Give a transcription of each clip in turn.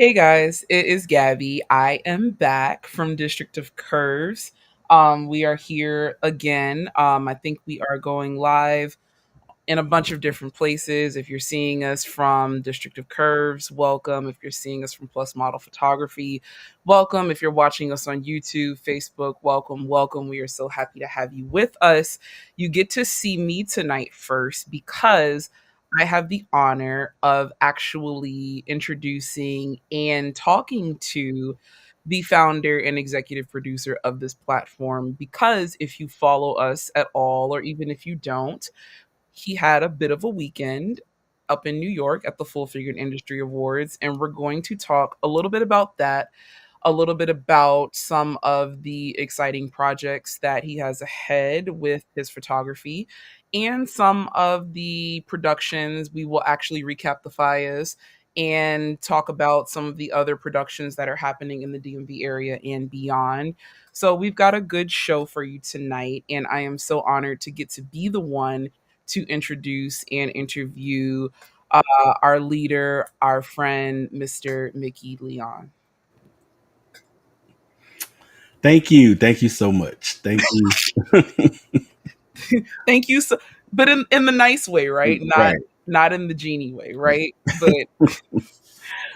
Hey guys, it is Gabby. I am back from District of Curves. We are here again. I think we are going live in a bunch of different places. If you're seeing us from District of Curves, welcome. If you're seeing us from Plus Model Photography, welcome. If you're watching us on YouTube, Facebook, welcome, welcome. We are so happy to have you with us. You get to see me tonight first because I have the honor of actually introducing and talking to the founder and executive producer of this platform. Because if you follow us at all, or even if you don't, he had a bit of a weekend up in New York at the Full Figured Industry Awards, and we're going to talk a little bit about that, a little bit about some of the exciting projects that he has ahead with his photography, and some of the productions. We will actually recap the FIAs and talk about some of the other productions that are happening in the DMV area and beyond. So, we've got a good show for you tonight, and I am so honored to get to be the one to introduce and interview our leader, our friend, Mr. Mickey Leon. Thank you. Thank you so much. Thank you. Thank you so, but in the nice way, right? Not Right. not in the genie way, right? But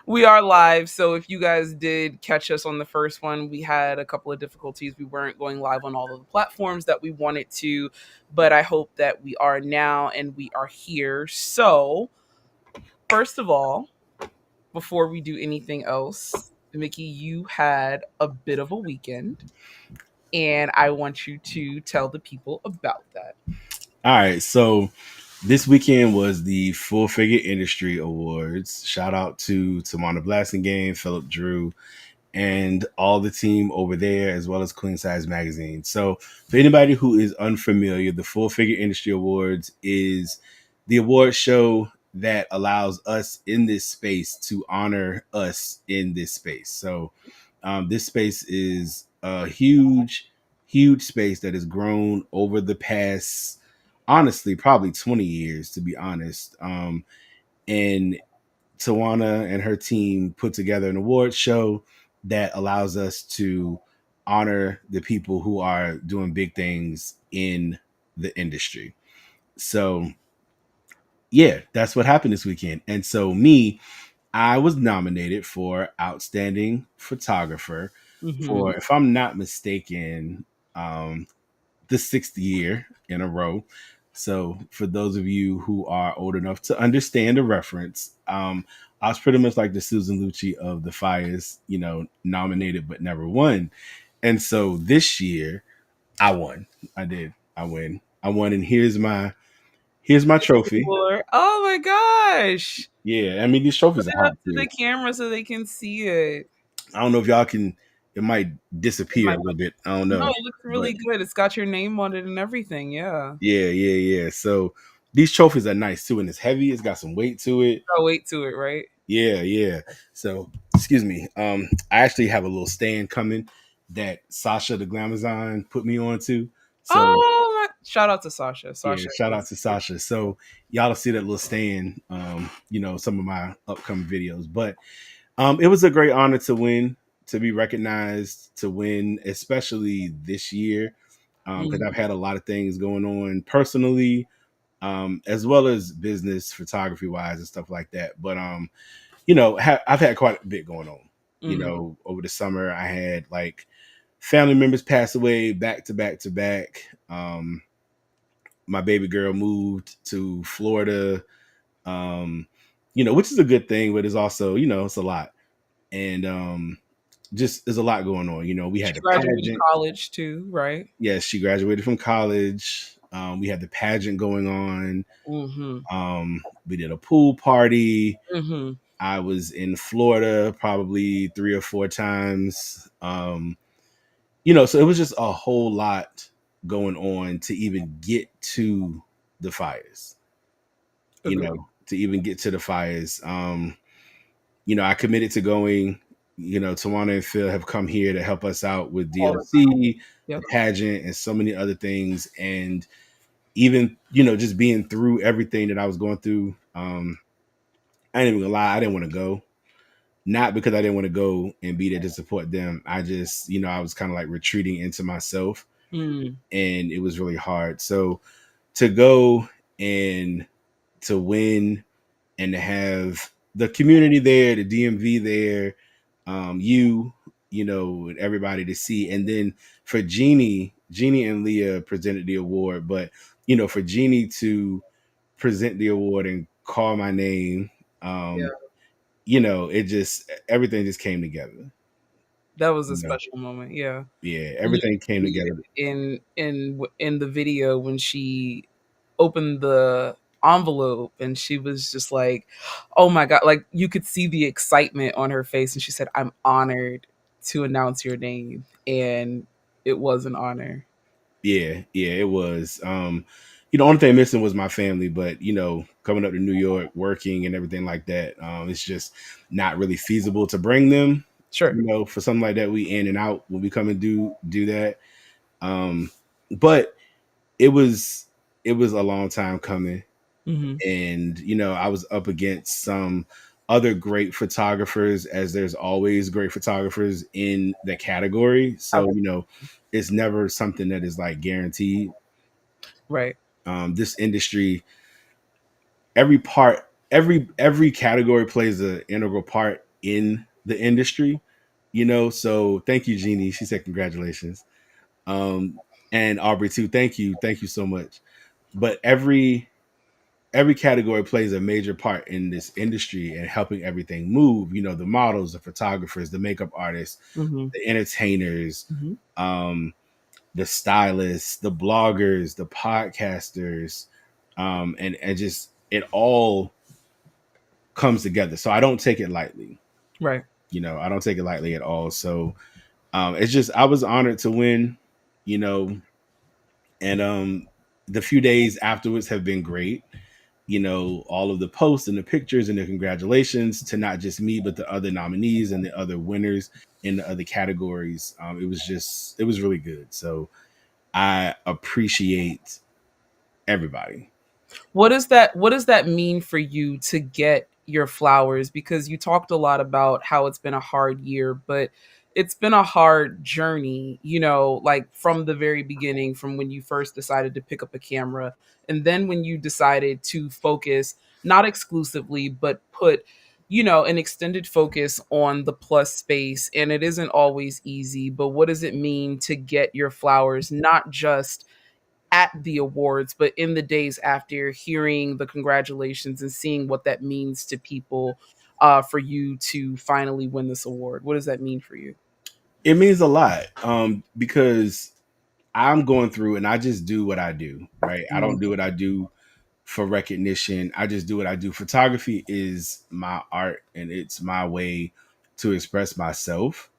we are live, so if you guys did catch us on the first one, we had a couple of difficulties. We weren't going live on all of the platforms that we wanted to, but I hope that we are now and we are here. So, first of all, before we do anything else, Mickey, you had a bit of a weekend, and I want you to tell the people about that. All right. So this weekend was the Full Figure Industry Awards. Shout out to Tamana Blasingame, Philip Drew, and all the team over there, as well as Queen Size Magazine. So, for anybody who is unfamiliar, the Full Figure Industry Awards is the award show that allows us in this space to honor us in this space. So, this space is a huge, huge space that has grown over the past, honestly, probably 20 years, to be honest. And Tawana and her team put together an award show that allows us to honor the people who are doing big things in the industry. So, yeah, that's what happened this weekend. And so, I was nominated for Outstanding Photographer Mm-hmm. for, if I'm not mistaken, um, the sixth year in a row. So, for those of you who are old enough to understand the reference, I was pretty much like the Susan Lucci of the Fires, nominated but never won. And so this year, I won. I did. I win. I won, and here's my trophy. Oh my gosh. Yeah, I mean these trophies are Put it up hot to too. the camera so they can see it. I don't know if y'all can. It might It disappear might a little bit. I don't No, know, it looks but really good. It's got your name on it and everything. Yeah. yeah. So these trophies are nice too, and it's heavy. It's got some weight to it. Oh, wait to it, right? Yeah. So excuse me. I actually have a little stand coming that Sasha the Glamazon put me on to. So Shout out to Sasha. yeah, Sasha shout out is to Sasha. So y'all will see that little stand. Some of my upcoming videos, but it was a great honor to win, to be recognized, to win, especially this year, because I've Mhm. had a lot of things going on personally, as well as business, photography wise, and stuff like that. But I've had quite a bit going on. Mhm. Over the summer, I had like family members pass away back to back to back. My baby girl moved to Florida, which is a good thing, but it's also, it's a lot. And just there's a lot going on. We She had the graduated pageant. college too, right? Yes, she graduated from college. We had the pageant going on. Mhm. We did a pool party. Mhm. I was in Florida probably 3 or 4 times. So it was just a whole lot going on to even get to the fires. Agreed. To even get to the fires. I committed to going. Tawana and Phil have come here to help us out with All the time. DLC, the Yep. pageant, and so many other things. And even, just being through everything that I was going through, I ain't even gonna lie, I didn't want to go. not because I didn't want to go and be there to support them. I just, I was kind of like retreating into myself, Mm, and it was really hard. So to go and to win and to have the community there, the DMV there, and everybody to see. And then for Jeannie and Leah presented the award, but for Jeannie to present the award and call my name, yeah, it just everything just came together. that was a You know, special moment. Yeah. yeah, And you everything could came see together. it in the video when she opened the envelope and she was just like, "Oh my god!" Like you could see the excitement on her face, and she said, "I'm honored to announce your name," and it was an honor. Yeah, yeah, it was. Only thing missing was my family, but coming up to New York, working and everything like that, it's just not really feasible to bring them. Sure. For something like that, we in and out when we come and do that. Um, but it was it was a long time coming, Hmm. and I was up against some other great photographers, as there's always great photographers in the category. So it's never something that is like guaranteed. Right. This industry, every part, every category plays an integral part in the industry. So thank you, Jeannie. She said congratulations. um and Aubrey too, thank you so much. But every category plays a major part in this industry and helping everything move. The models, the photographers, the makeup artists, Hmm. the entertainers, Hmm. um the stylists, the bloggers, the podcasters, and just it all comes together. So I don't take it lightly. Right. I don't take it lightly at all. So it's just I was honored to win, you know, and the few days afterwards have been great. All of the posts and the pictures and the congratulations to not just me, but the other nominees and the other winners in the other categories. It was really good. So I appreciate everybody. What does that mean for you to get your flowers? Because you talked a lot about how it's been a hard year, but it's been a hard journey, like from the very beginning, from when you first decided to pick up a camera, and then when you decided to focus not exclusively, but put an extended focus on the plus space. And it isn't always easy, but what does it mean to get your flowers, not just at the awards, but in the days after, hearing the congratulations and seeing what that means to people, for you to finally win this award? What does that mean for you? It means a lot, because I'm going through and I just do what I do, right? I Mm, don't do what I do for recognition. I just do what I do. Photography is my art and it's my way to express myself.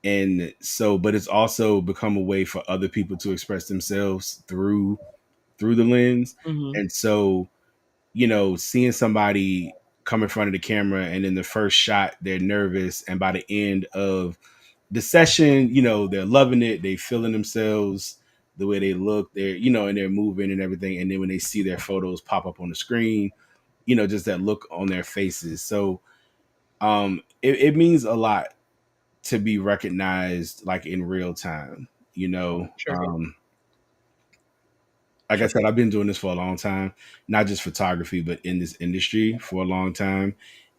And so, but it's also become a way for other people to express themselves through the lens. mhm, And so, seeing somebody come in front of the camera and in the first shot they're nervous, and by the end of the session, they're loving it, they feeling themselves, the way they look, they're and they're moving and everything. And then when they see their photos pop up on the screen, just that look on their faces. So it means a lot to be recognized like in real time. you know sure, um like I sure. said, I've been doing this for a long time, not just photography, but in this industry for a long time.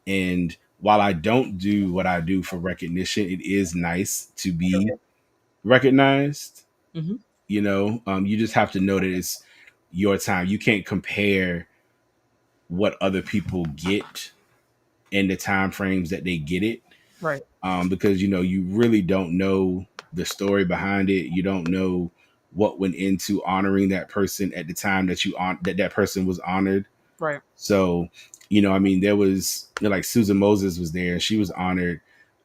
And while I don't do what I do for recognition, it is nice to be recognized. Mhm, You just have to know that it's your time. You can't compare what other people get in the time frames that they get it, right, because you really don't know the story behind it. You don't know what went into honoring that person at the time that that person was honored. right, So, I mean, there was like Susan Moses was there, and she was honored,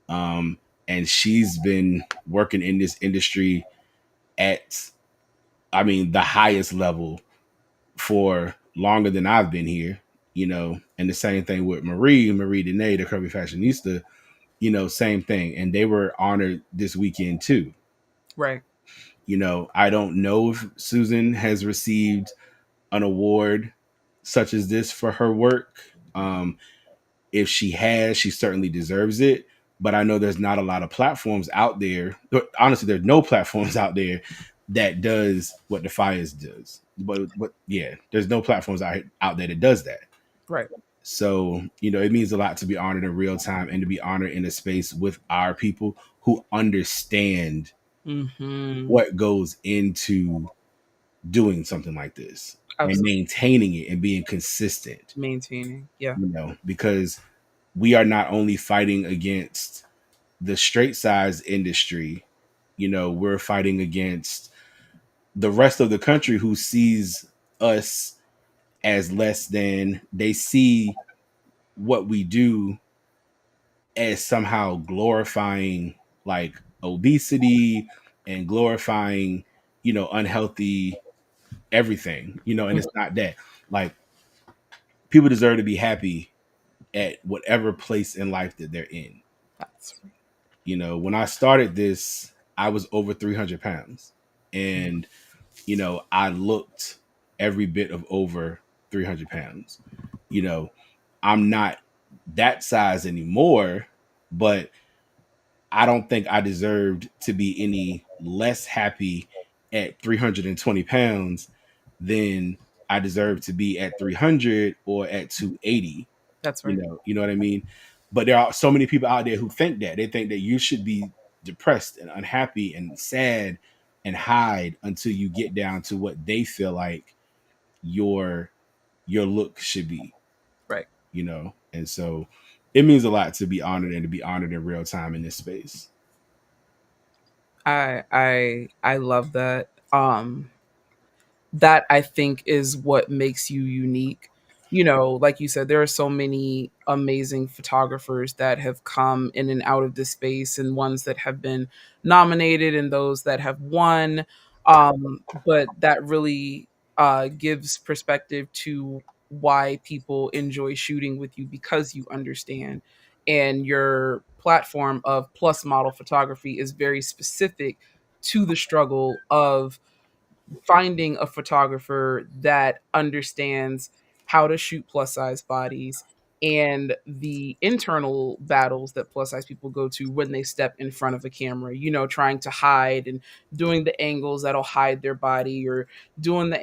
um, and she's been working in this industry at, I mean, the highest level for longer than I've been here. And the same thing with Marie Dene, the curvy fashionista. Same thing, and they were honored this weekend too. right. I don't know if Susan has received an award such as this for her work. if she has, she certainly deserves it. But I know there's not a lot of platforms out there. Honestly, there's no platforms out there that does what Defiance does. But yeah, there's no platforms out there that does that. Right. So, it means a lot to be honored in real time and to be honored in a space with our people who understand Mm-hmm. what goes into doing something like this and Absolutely. maintaining it and being consistent, Maintaining. Yeah. because we are not only fighting against the straight size industry, we're fighting against the rest of the country who sees us as less than. They see what we do as somehow glorifying like obesity and glorifying, unhealthy everything, and Mm. it's not that. Like, people deserve to be happy at whatever place in life that they're in. That's right. When I started this, I was over 300 pounds. And, I looked every bit of over 300 pounds. You know, I'm not that size anymore, but I don't think I deserved to be any less happy at 320 pounds than I deserve to be at 300 or at 280. That's you right. know you know what I mean. But there are so many people out there who think that they think that you should be depressed and unhappy and sad and hide until you get down to what they feel like your your look should be. Right. And so it means a lot to be honored and to be honored in real time in this space. I love that. That I think is what makes you unique. Like you said, there are so many amazing photographers that have come in and out of this space, and ones that have been nominated and those that have won. But that really gives perspective to why people enjoy shooting with you, because you understand. And your platform of plus model photography is very specific to the struggle of finding a photographer that understands how to shoot plus size bodies and the internal battles that plus size people go to when they step in front of a camera, trying to hide and doing the angles that'll hide their body, or doing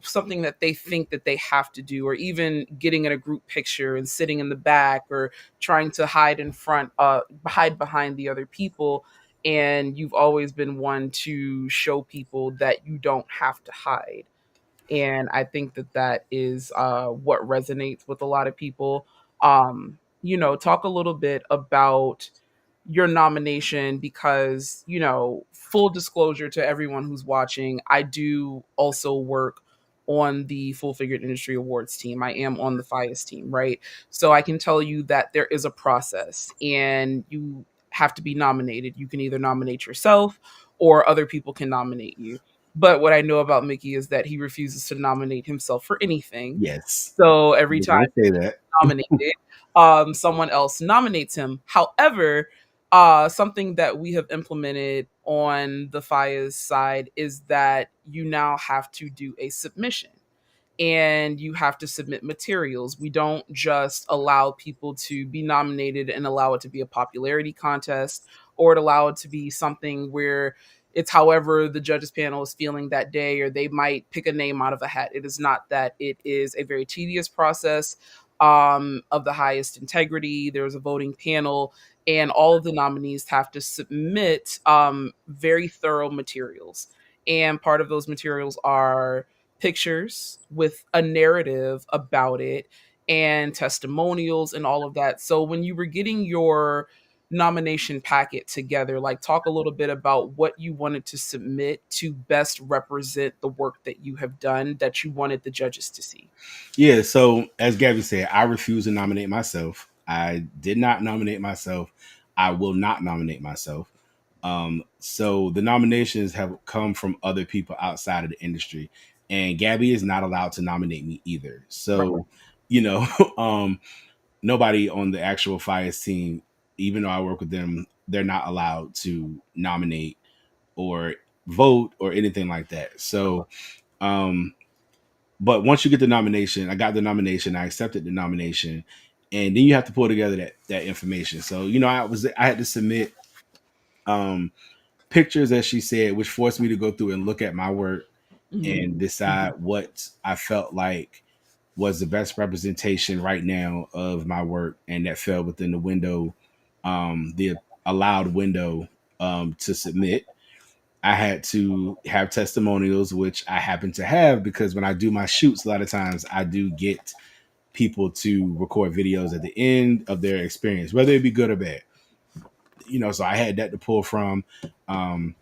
something that they think that they have to do, or even getting in a group picture and sitting in the back, or trying to hide behind the other people. And you've always been one to show people that you don't have to hide. And I think that that is what resonates with a lot of people. Talk a little bit about your nomination, because, full disclosure to everyone who's watching, I do also work on the Full Figured Industry Awards team. I am on the FIAS team, right? So I can tell you that there is a process, and you have to be nominated. You can either nominate yourself, or other people can nominate you. But what I know about Mickey is that he refuses to nominate himself for anything. Yes, So every you time did say that. nominated, someone else nominates him. However, something that we have implemented on the FIA's side is that you now have to do a submission, and you have to submit materials. We don't just allow people to be nominated and allow it to be a popularity contest, or to allow it to be something where it's however the judges panel is feeling that day, or they might pick a name out of a hat. It is not that. It is a very tedious process, of the highest integrity. There's a voting panel, and all of the nominees have to submit very thorough materials. And part of those materials are pictures with a narrative about it, and testimonials and all of that. So when you were getting your nomination packet together, like, talk a little bit about what you wanted to submit to best represent the work that you have done, that you wanted the judges to see. Yeah, so as Gabby said, I refuse to nominate myself. I did not nominate myself. I will not nominate myself. So the nominations have come from other people outside of the industry, and Gabby is not allowed to nominate me either. Right. So, you know, nobody on the actual Fires team, even though I work with them, they're not allowed to nominate or vote or anything like that. So, um, but once you get the nomination, I got the nomination, I accepted the nomination, and then you have to pull together that information. So I had to submit um, pictures, as she said, which forced me to go through and look at my work Mhm. and decide what I felt like was the best representation right now of my work, and that fell within the window, the allowed window to submit. I had to have testimonials, which I happen to have because when I do my shoots, a lot of times I do get people to record videos at the end of their experience, whether it be good or bad. So I had that to pull from. Um,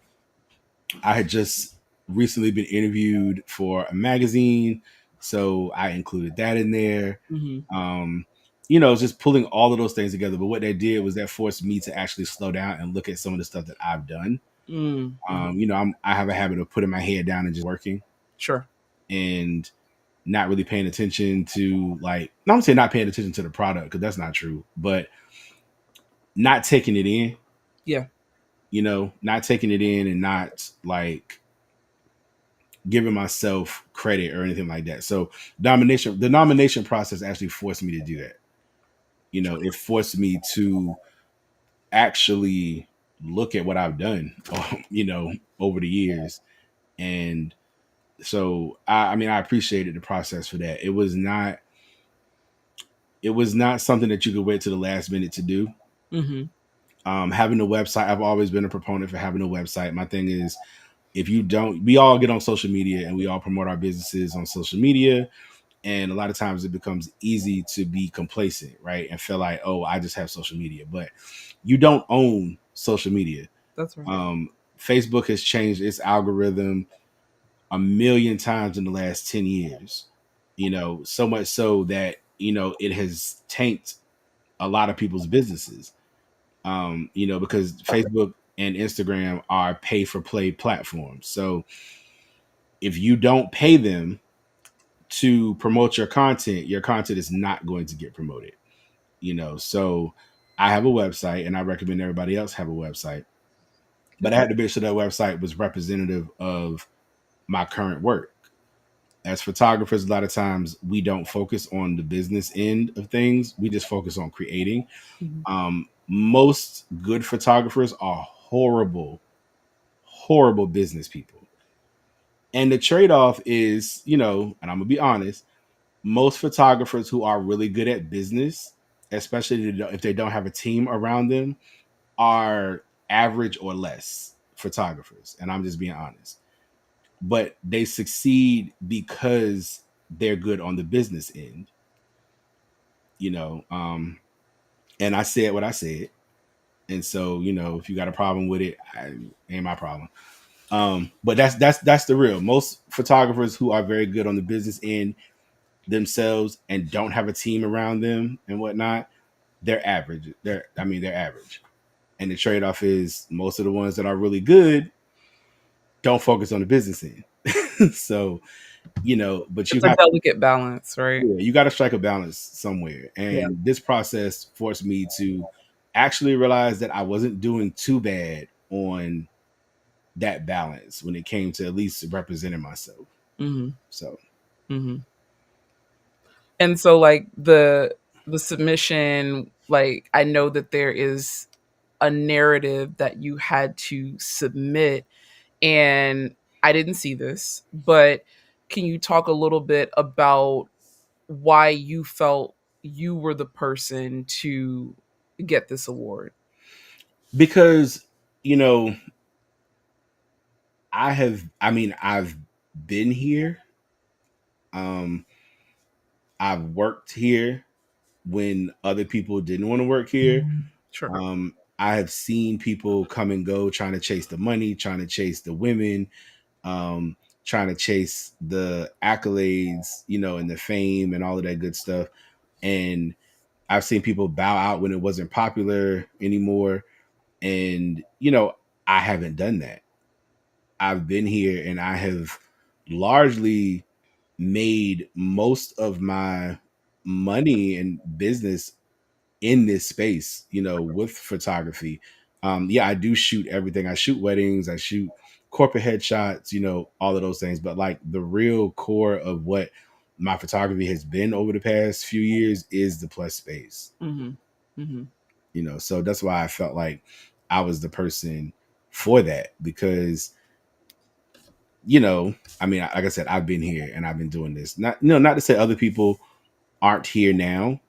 I had just recently been interviewed for a magazine, so I included that in there. Mhm. Um, just pulling all of those things together. But what that did was that forced me to actually slow down and look at some of the stuff that I've done. Mm. Mhm. I have a habit of putting my head down and just working Sure. and not really paying attention to like. No, I'm saying not paying attention to the product because that's not true, but not taking it in. Yeah. Not taking it in and not like giving myself credit or anything like that. So the nomination process actually forced me to do that. It forced me to actually look at what I've done, over the years. And so I appreciated the process for that. It was not something that you could wait to the last minute to do. Mhm. Having a website, I've always been a proponent for having a website. My thing is, if you don't, we all get on social media and we all promote our businesses on social media. And a lot of times it becomes easy to be complacent, right? And feel like, oh, I just have social media. But you don't own social media. That's right. Um, Facebook has changed its algorithm a million times in the last 10 years, so much so that, it has tanked a lot of people's businesses, because Facebook and Instagram are pay for play platforms. So if you don't pay them to promote your content is not going to get promoted, So I have a website and I recommend everybody else have a website, but I Okay. had to make sure that website was representative of my current work. As photographers, a lot of times we don't focus on the business end of things. We just focus on creating. Mhm. Most good photographers are horrible, horrible business people. And the trade off is, and I'm going to be honest, most photographers who are really good at business, especially if they don't have a team around them, are average or less photographers. And I'm just being honest. But they succeed because they're good on the business end, you know. And I said what I said. And so, if you got a problem with it, ain't my problem. But that's the real. Most photographers who are very good on the business end themselves and don't have a team around them and whatnot, they're average. They're average. And the trade off is most of the ones that are really good don't focus on the business end. So, but you It's a have delicate balance, right? yeah, you got to strike a balance somewhere. Yeah. And this process forced me to actually realize that I wasn't doing too bad on that balance when it came to at least representing myself. Mhm. So Mhm. And so like the submission, like I know that there is a narrative that you had to submit, and I didn't see this, but can you talk a little bit about why you felt you were the person to get this award? because, you know, I've been here. Um, I've worked here when other people didn't want to work here. Sure. I have seen people come and go trying to chase the money, trying to chase the women, um, trying to chase the accolades, and the fame and all of that good stuff. And I've seen people bow out when it wasn't popular anymore. And, I haven't done that. I've been here and I have largely made most of my money and business in this space, with photography. Yeah, I do shoot everything. I shoot weddings, I shoot corporate headshots, all of those things. But like the real core of what my photography has been over the past few years is the plus space. Mhm. Mhm. So that's why I felt like I was the person for that, because I mean, like I said, I've been here and I've been doing this. Not to say other people aren't here now,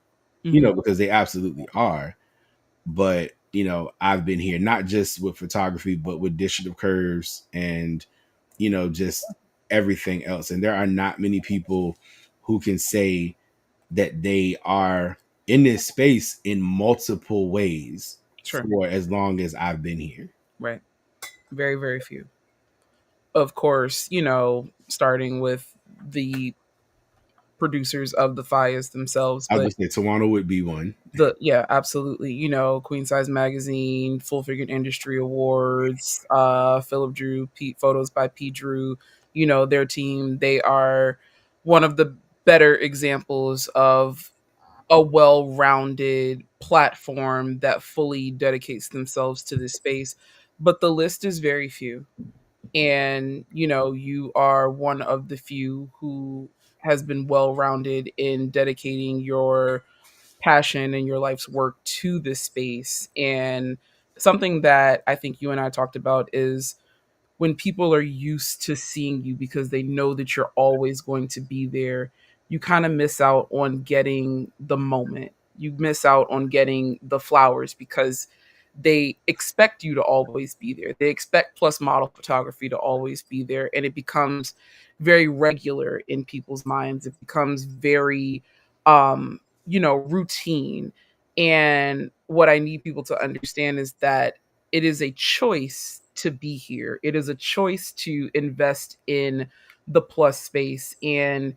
Mhm. because they absolutely are. But I've been here not just with photography, but with District of Curves and just everything else. And there are not many people who can say that they are in this space in multiple ways Sure. for as long as I've been here. Right. Very, very few. Of course, starting with the producers of the Fias themselves, I was but gonna say Tawana would be one. yeah, absolutely. Queen Size Magazine, Full Figured Industry Awards, Philip Drew, Pete Photos by Pete Drew, their team, they are one of the better examples of a well-rounded platform that fully dedicates themselves to this space. But the list is very few. And, you are one of the few who has been well-rounded in dedicating your passion and your life's work to this space. And something that I think you and I talked about is when people are used to seeing you because they know that you're always going to be there, you kind of miss out on getting the moment. You miss out on getting the flowers because they expect you to always be there. They expect plus model photography to always be there. And it becomes very regular in people's minds. It becomes very, routine. And what I need people to understand is that it is a choice to be here. It is a choice to invest in the plus space. And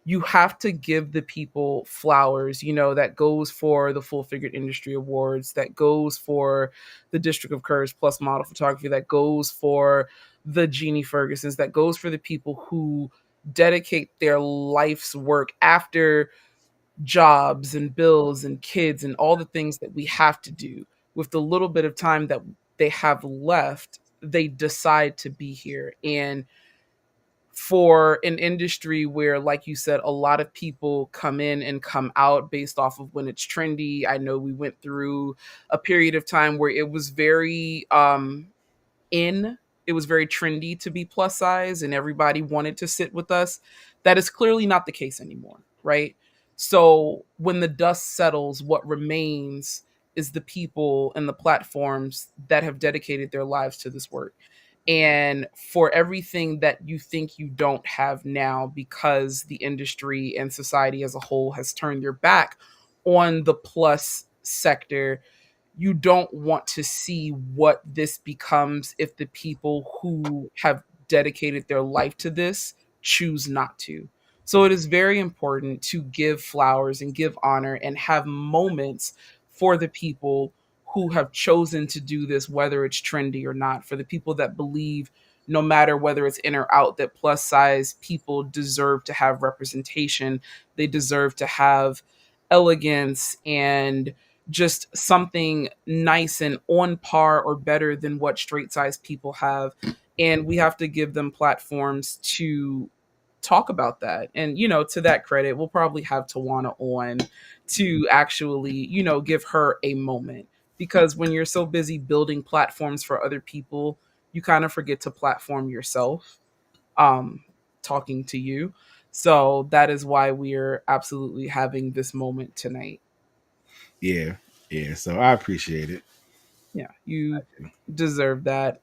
you have to give the people flowers, that goes for the Full Figured Industry Awards, that goes for the District of Curves Plus Model Photography, that goes for the Jeannie Fergusons, that goes for the people who dedicate their life's work after jobs and bills and kids and all the things that we have to do. With the little bit of time that they have left, they decide to be here. And for an industry where, like you said, a lot of people come in and come out based off of when it's trendy. I know we went through a period of time where it was very in it was very trendy to be plus size and everybody wanted to sit with us. That is clearly not the case anymore, right? So when the dust settles, what remains is the people and the platforms that have dedicated their lives to this work. And for everything that you think you don't have now because the industry and society as a whole has turned their back on the plus sector, you don't want to see what this becomes if the people who have dedicated their life to this choose not to. So it is very important to give flowers and give honor and have moments for the people who have chosen to do this, whether it's trendy or not, for the people that believe no matter whether it's in or out, that plus size people deserve to have representation. They deserve to have elegance and just something nice and on par or better than what straight size people have. And we have to give them platforms to talk about that. And, to that credit, we'll probably have Tawana on to actually, give her a moment. Because when you're so busy building platforms for other people, you kind of forget to platform yourself, um, talking to you. So that is why we're absolutely having this moment tonight. Yeah, yeah. So I appreciate it. Yeah, you deserve that.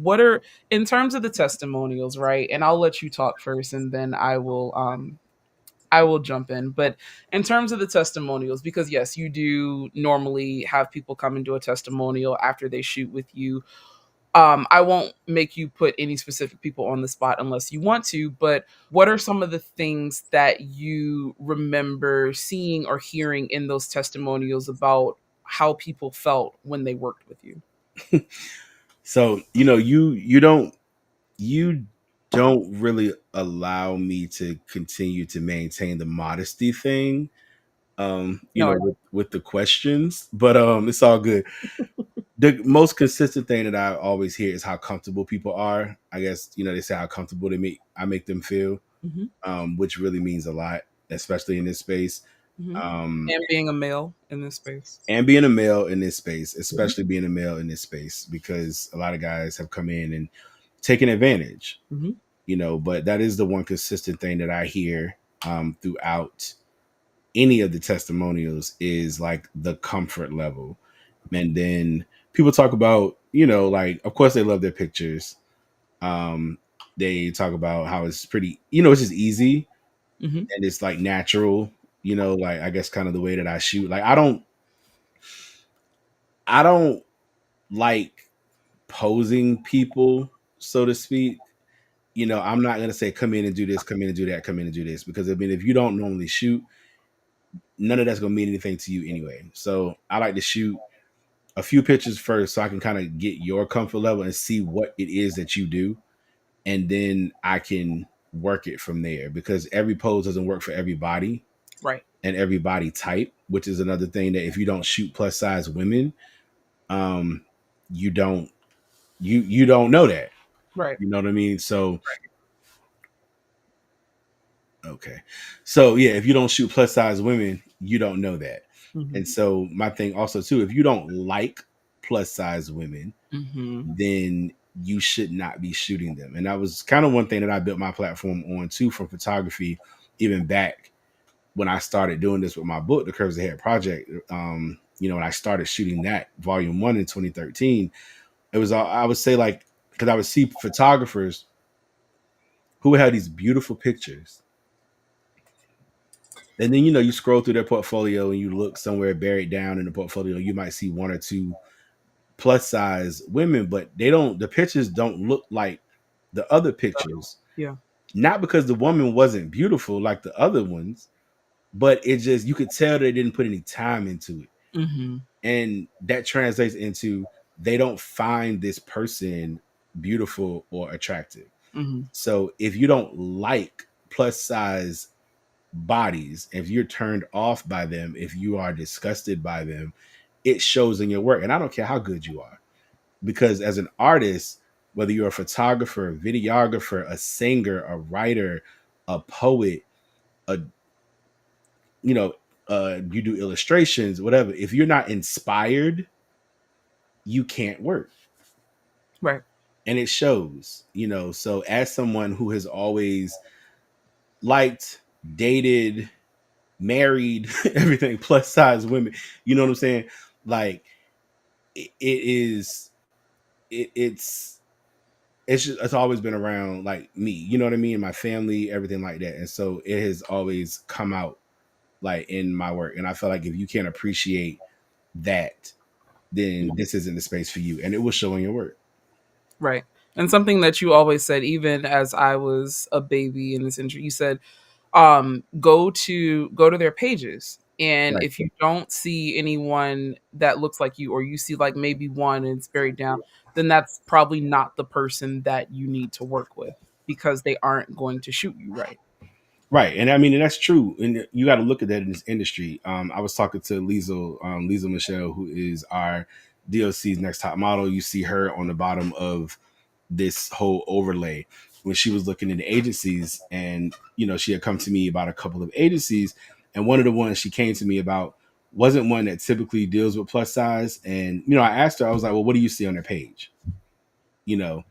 What are in terms of the testimonials, right? And I'll let you talk first and then I will jump in. But in terms of the testimonials, because yes, you do normally have people come and do a testimonial after they shoot with you. I won't make you put any specific people on the spot unless you want to, but what are some of the things that you remember seeing or hearing in those testimonials about how people felt when they worked with you? So you don't really allow me to continue to maintain the modesty thing, No, with the questions, but it's all good. The most consistent thing that I always hear is how comfortable people are. I guess they say how comfortable I make them feel. Hmm. which really means a lot, especially in this space. Hmm. Um, And being a male in this space. and being a male in this space, Hmm. especially being a male in this space, because a lot of guys have come in and taken advantage, Hmm. but that is the one consistent thing that I hear throughout any of the testimonials is like the comfort level. And then people talk about, like, of course they love their pictures. Um, they talk about how it's pretty, it's just easy Hmm. and it's like natural, like I guess kind of the way that I shoot. Like I don't like posing people, so to speak. I'm not gonna say come in and do this, come in and do that, come in and do this, because I mean, if you don't normally shoot, none of that's gonna mean anything to you anyway. So I like to shoot a few pictures first so I can kind of get your comfort level and see what it is that you do. And then I can work it from there, because every pose doesn't work for everybody Right. and every body type, which is another thing that if you don't shoot plus size women, um, you don't you don't know that. Right. You know what I mean? So okay. So yeah, if you don't shoot plus size women, you don't know that. Hmm. And so my thing also too, if you don't like plus size women, Hmm. then you should not be shooting them. And that was kind of one thing that I built my platform on too, from photography, even back when I started doing this with my book, The Curves Ahead Project. When I started shooting that volume 1 in 2013, it was I would say, like, because I would see photographers who would have these beautiful pictures. And then, you scroll through their portfolio and you look somewhere buried down in the portfolio, you might see one or two plus size women, but the pictures don't look like the other pictures. Yeah. Not because the woman wasn't beautiful like the other ones, but it just, you could tell they didn't put any time into it. Hmm. And that translates into they don't find this person beautiful or attractive. Hmm. So if you don't like plus size bodies, if you're turned off by them, if you are disgusted by them, it shows in your work. And I don't care how good you are, because as an artist, whether you're a photographer, a videographer, a singer, a writer, a poet, a you know, you do illustrations, whatever. If you're not inspired, you can't work, Right. and it shows. So as someone who has always liked, dated, married, everything plus size women, you know what I'm saying? Like it is, it's it's always been around, like, me, you know what I mean? My family, everything like that, and so it has always come out like in my work. And I feel like if you can't appreciate that, then this isn't the space for you, and it will show in your work. Right. And something that you always said, even as I was a baby in this industry, you said, go to their pages. And Right. if you don't see anyone that looks like you, or you see like maybe one and it's buried down, then that's probably not the person that you need to work with, because they aren't going to shoot you right. Right. And I mean, and that's true. And you got to look at that in this industry. I was talking to Liesl Michelle, who is our DOC's next top model. You see her on the bottom of this whole overlay when she was looking into agencies. And, she had come to me about a couple of agencies. And one of the ones she came to me about wasn't one that typically deals with plus size. And, I asked her, I was like, well, what do you see on their page? You know,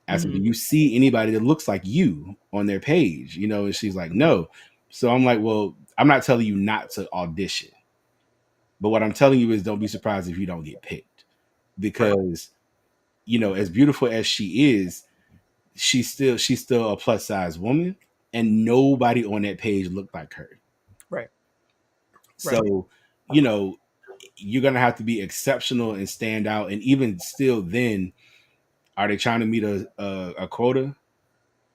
I said, do Hmm. you see anybody that looks like you on their page? And she's like, no. So I'm like, well, I'm not telling you not to audition, but what I'm telling you is don't be surprised if you don't get picked, Right. because, as beautiful as she is, she's still a plus size woman, and nobody on that page looked like her. Right. Right. So, you know, you're gonna have to be exceptional and stand out. And even still, then, are they trying to meet a quota?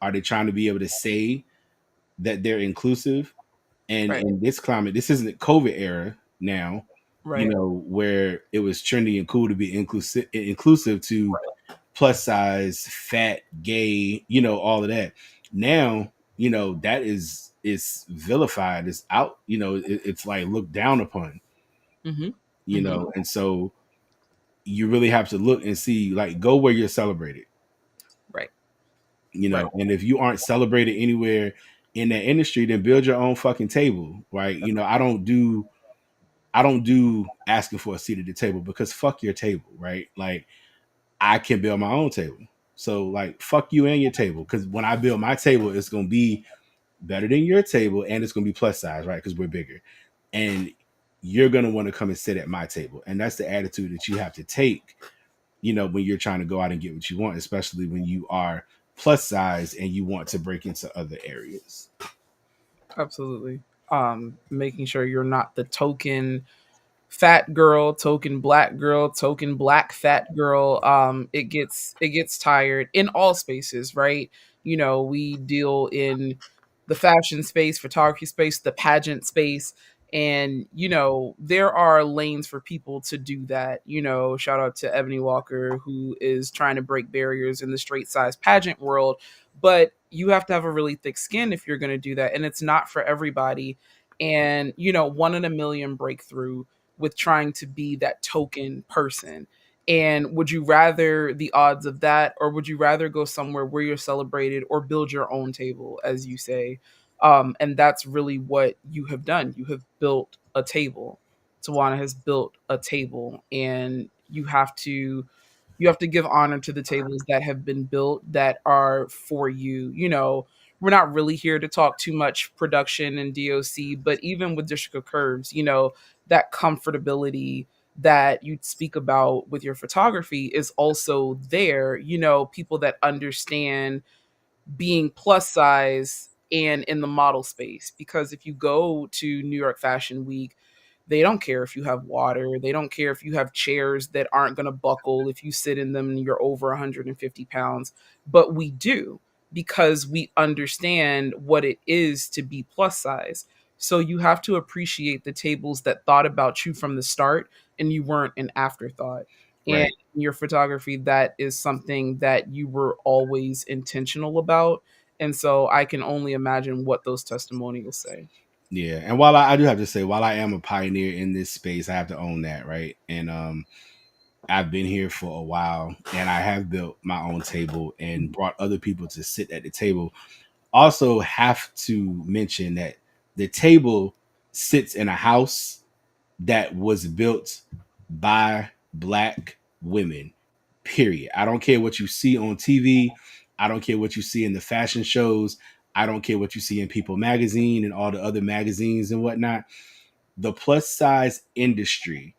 Are they trying to be able to say that they're inclusive? And Right. in this climate, this isn't COVID era now, Right. where it was trendy and cool to be inclusive to plus size, fat, gay, all of that. Now, that is vilified, it's out, it's like looked down upon, Hmm. Hmm. and so you really have to look and see, like, go where you're celebrated, Right. Right. and if you aren't celebrated anywhere, in that industry, then build your own fucking table, right? I don't do asking for a seat at the table because fuck your table, right? Like I can build my own table. So like fuck you and your table. Cause when I build my table, it's gonna be better than your table and it's gonna be plus size, right? Because we're bigger. And you're gonna want to come and sit at my table. And that's the attitude that you have to take, when you're trying to go out and get what you want, especially when you are plus size and you want to break into other areas. Absolutely. Making sure you're not the token fat girl, token black girl, token black fat girl. It gets tired in all spaces, right? We deal in the fashion space, photography space, the pageant space, and there are lanes for people to do that. Shout out to Ebony Walker, who is trying to break barriers in the straight size pageant world, but you have to have a really thick skin if you're going to do that, and it's not for everybody. And one in a million breakthrough with trying to be that token person. And would you rather the odds of that, or would you rather go somewhere where you're celebrated or build your own table, as you say? And that's really what you have done. You have built a table. Tawana has built a table, and you have to give honor to the tables that have been built that are for you. We're not really here to talk too much production and DOC, but even with District of Curves, that comfortability that you speak about with your photography is also there. People that understand being plus size and in the model space. Because if you go to New York Fashion Week, they don't care if you have water. They don't care if you have chairs that aren't going to buckle if you sit in them and you're over 150 pounds. But we do, because we understand what it is to be plus size. So you have to appreciate the tables that thought about you from the start and you weren't an afterthought. And Right. in your photography, that is something that you were always intentional about. And so I can only imagine what those testimonials say. Yeah. And while I do have to say, while I am a pioneer in this space, I have to own that, right? And I've been here for a while and I have built my own table and brought other people to sit at the table. Also have to mention that the table sits in a house that was built by black women. Period. I don't care what you see on TV. I don't care what you see in the fashion shows. I don't care what you see in People Magazine and all the other magazines and whatnot. The plus size industry,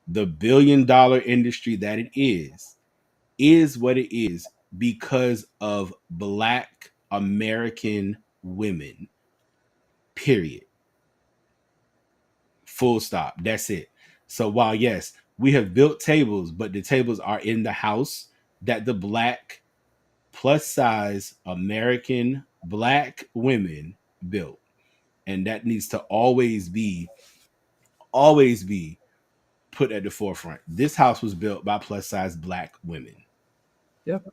the $1 billion industry that it is what it is because of black American women. Period. Full stop. That's it. So while yes, we have built tables, but the tables are in the house that the black plus size American black women built. And that needs to always be put at the forefront. This house was built by plus size black women. Yep.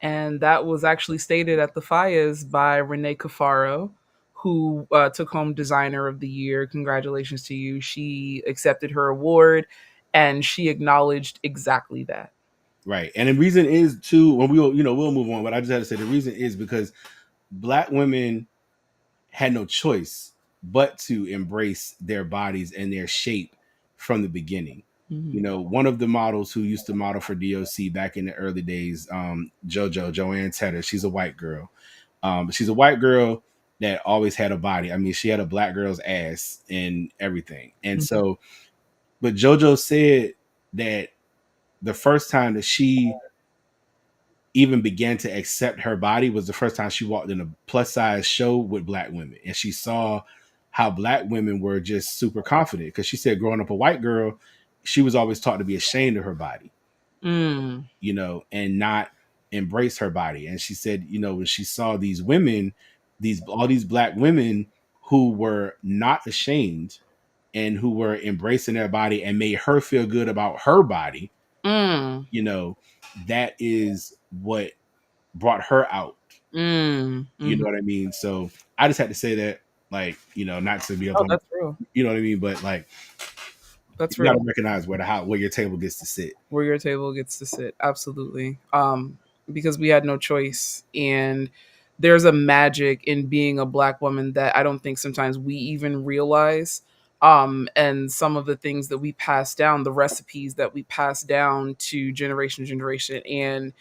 And that was actually stated at the FIAs by Renee Cafaro, who took home Designer of the Year. Congratulations to you. She accepted her award and she acknowledged exactly that. Right. And the reason is too, when we'll move on, but I just had to say the reason is because black women had no choice but to embrace their bodies and their shape from the beginning. Mhm. One of the models who used to model for DOC back in the early days, Joanne Tedder, she's a white girl. But she's a white girl that always had a body. I mean, she had a black girl's ass and everything. And Mhm. so, but JoJo said that the first time that she even began to accept her body was the first time she walked in a plus size show with black women and she saw how black women were just super confident because she said growing up a white girl she was always taught to be ashamed of her body, Mm. and not embrace her body. And she said, when she saw these women, these all these black women who were not ashamed and who were embracing their body and made her feel good about her body, Mm. you know that is what brought her out. Mm. You know Mhm. what I mean? So I just had to say that, like, not to be up Oh, on, that's real. you know what I mean? But like, That's you got to real. recognize where your table gets to sit. Where your table gets to sit. Absolutely. Because we had no choice. And there's a magic in being a black woman that I don't think sometimes we even realize. And some of the things that we pass down, the recipes that we pass down to generation to generation, and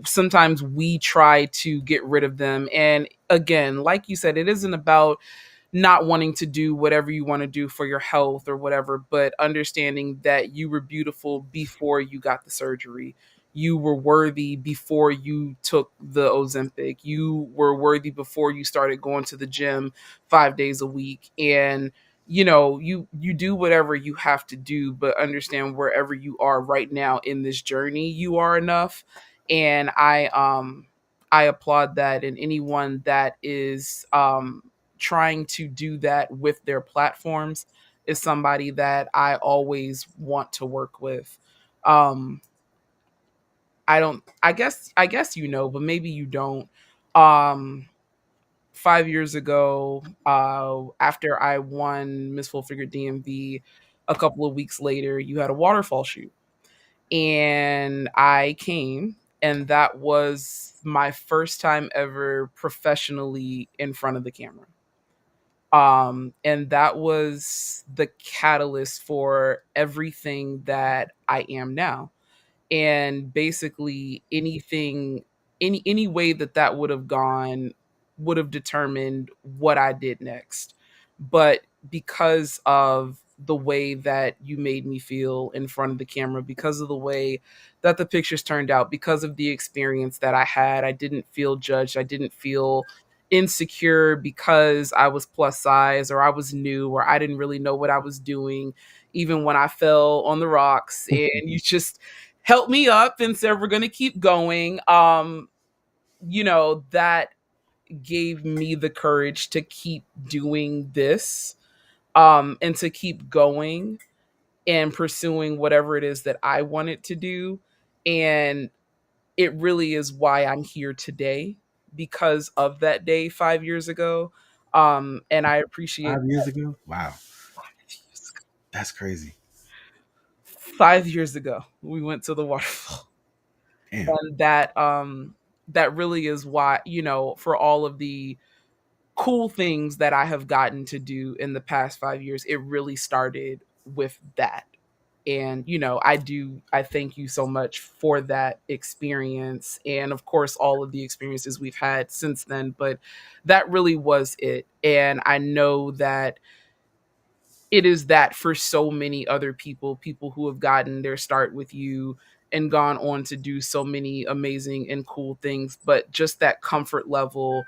sometimes we try to get rid of them. And again, like you said, it isn't about not wanting to do whatever you want to do for your health or whatever, but understanding that you were beautiful before you got the surgery. You were worthy before you took the Ozempic. You were worthy before you started going to the gym 5 days a week. And you do whatever you have to do, but understand wherever you are right now in this journey, you are enough. And I applaud that. And anyone that is trying to do that with their platforms is somebody that I always want to work with. Um, I guess but maybe you don't. Um, 5 years ago, after I won Miss Full Figure DMV, a couple of weeks later, you had a waterfall shoot, and I came, and that was my first time ever professionally in front of the camera. And that was the catalyst for everything that I am now. And basically any way that that would have gone would have determined what I did next. But because of the way that you made me feel in front of the camera, because of the way that the pictures turned out, because of the experience that I had, I didn't feel judged. I didn't feel insecure because I was plus size or I was new or I didn't really know what I was doing, even when I fell on the rocks. And you just helped me up and said, we're going to keep going. That gave me the courage to keep doing this, and to keep going and pursuing whatever it is that I wanted to do. And it really is why I'm here today, because of that day 5 years ago. And I appreciate 5 years ago? Wow, 5 years ago. that's crazy. 5 years ago, we went to the waterfall. Damn. And that really is why, for all of the cool things that I have gotten to do in the past 5 years, it really started with that. And I thank you so much for that experience, and of course all of the experiences we've had since then, but that really was it. And I know that it is that for so many other people who have gotten their start with you and gone on to do so many amazing and cool things, but just that comfort level,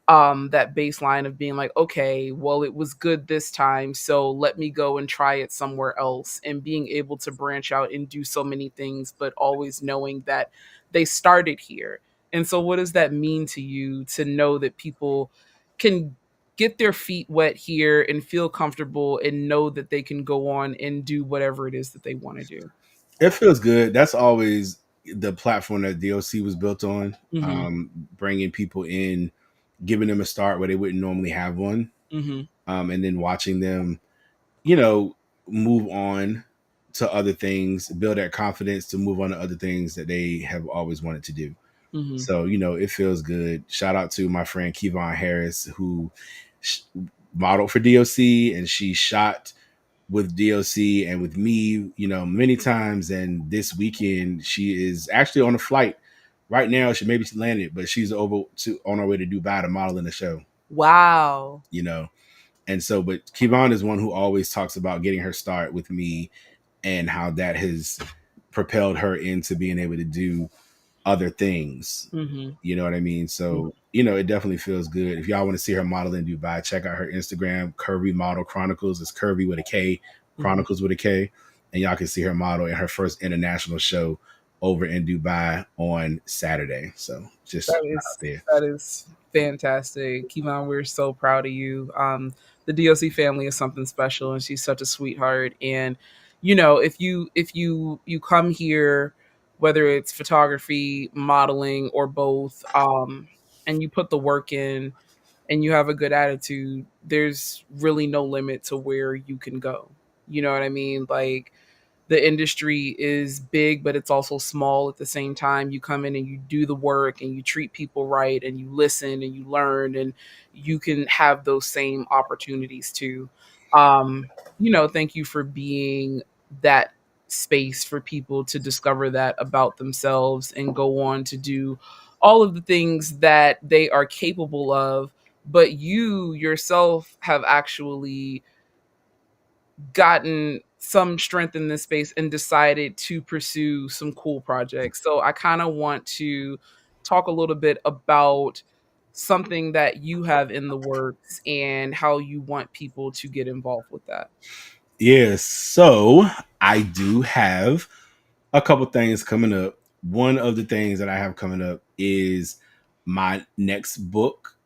that baseline of being like, okay, well, it was good this time, so let me go and try it somewhere else, and being able to branch out and do so many things, but always knowing that they started here. And so what does that mean to you to know that people can get their feet wet here and feel comfortable and know that they can go on and do whatever it is that they want to do? It feels good. That's always the platform that DOC was built on. Mhm. Bringing people in, giving them a start where they wouldn't normally have one, Mhm. and then watching them, you know, move on to other things, build that confidence to move on to other things that they have always wanted to do. Mhm. So, it feels good. Shout out to my friend Kevon Harris, who sh- modeled for DOC, and she shot with DOC and with me, many times. And this weekend, she is actually on a flight right now. She landed, but she's over to on her way to Dubai to model in the show. Wow. You know, and so, but Kevon is one who always talks about getting her start with me and how that has propelled her into being able to do other things. Mhm. You know what I mean? So, it definitely feels good. If y'all want to see her model in Dubai, check out her Instagram, Curvy Model Chronicles. It's Curvy with a K, Mhm. Chronicles with a K. And y'all can see her model in her first international show over in Dubai on Saturday. So just That out is there. that is fantastic. Kimon, we're so proud of you. The DOC family is something special, and she's such a sweetheart. And if you come here, whether it's photography, modeling, or both, and you put the work in and you have a good attitude, there's really no limit to where you can go. You know what I mean? Like, the industry is big, but it's also small at the same time. You come in and you do the work and you treat people right and you listen and you learn, and you can have those same opportunities too. Thank you for being that space for people to discover that about themselves and go on to do all of the things that they are capable of. But you yourself have actually gotten some strength in this space and decided to pursue some cool projects. So I kind of want to talk a little bit about something that you have in the works and how you want people to get involved with that. Yeah, so I do have a couple things coming up. One of the things that I have coming up is my next book,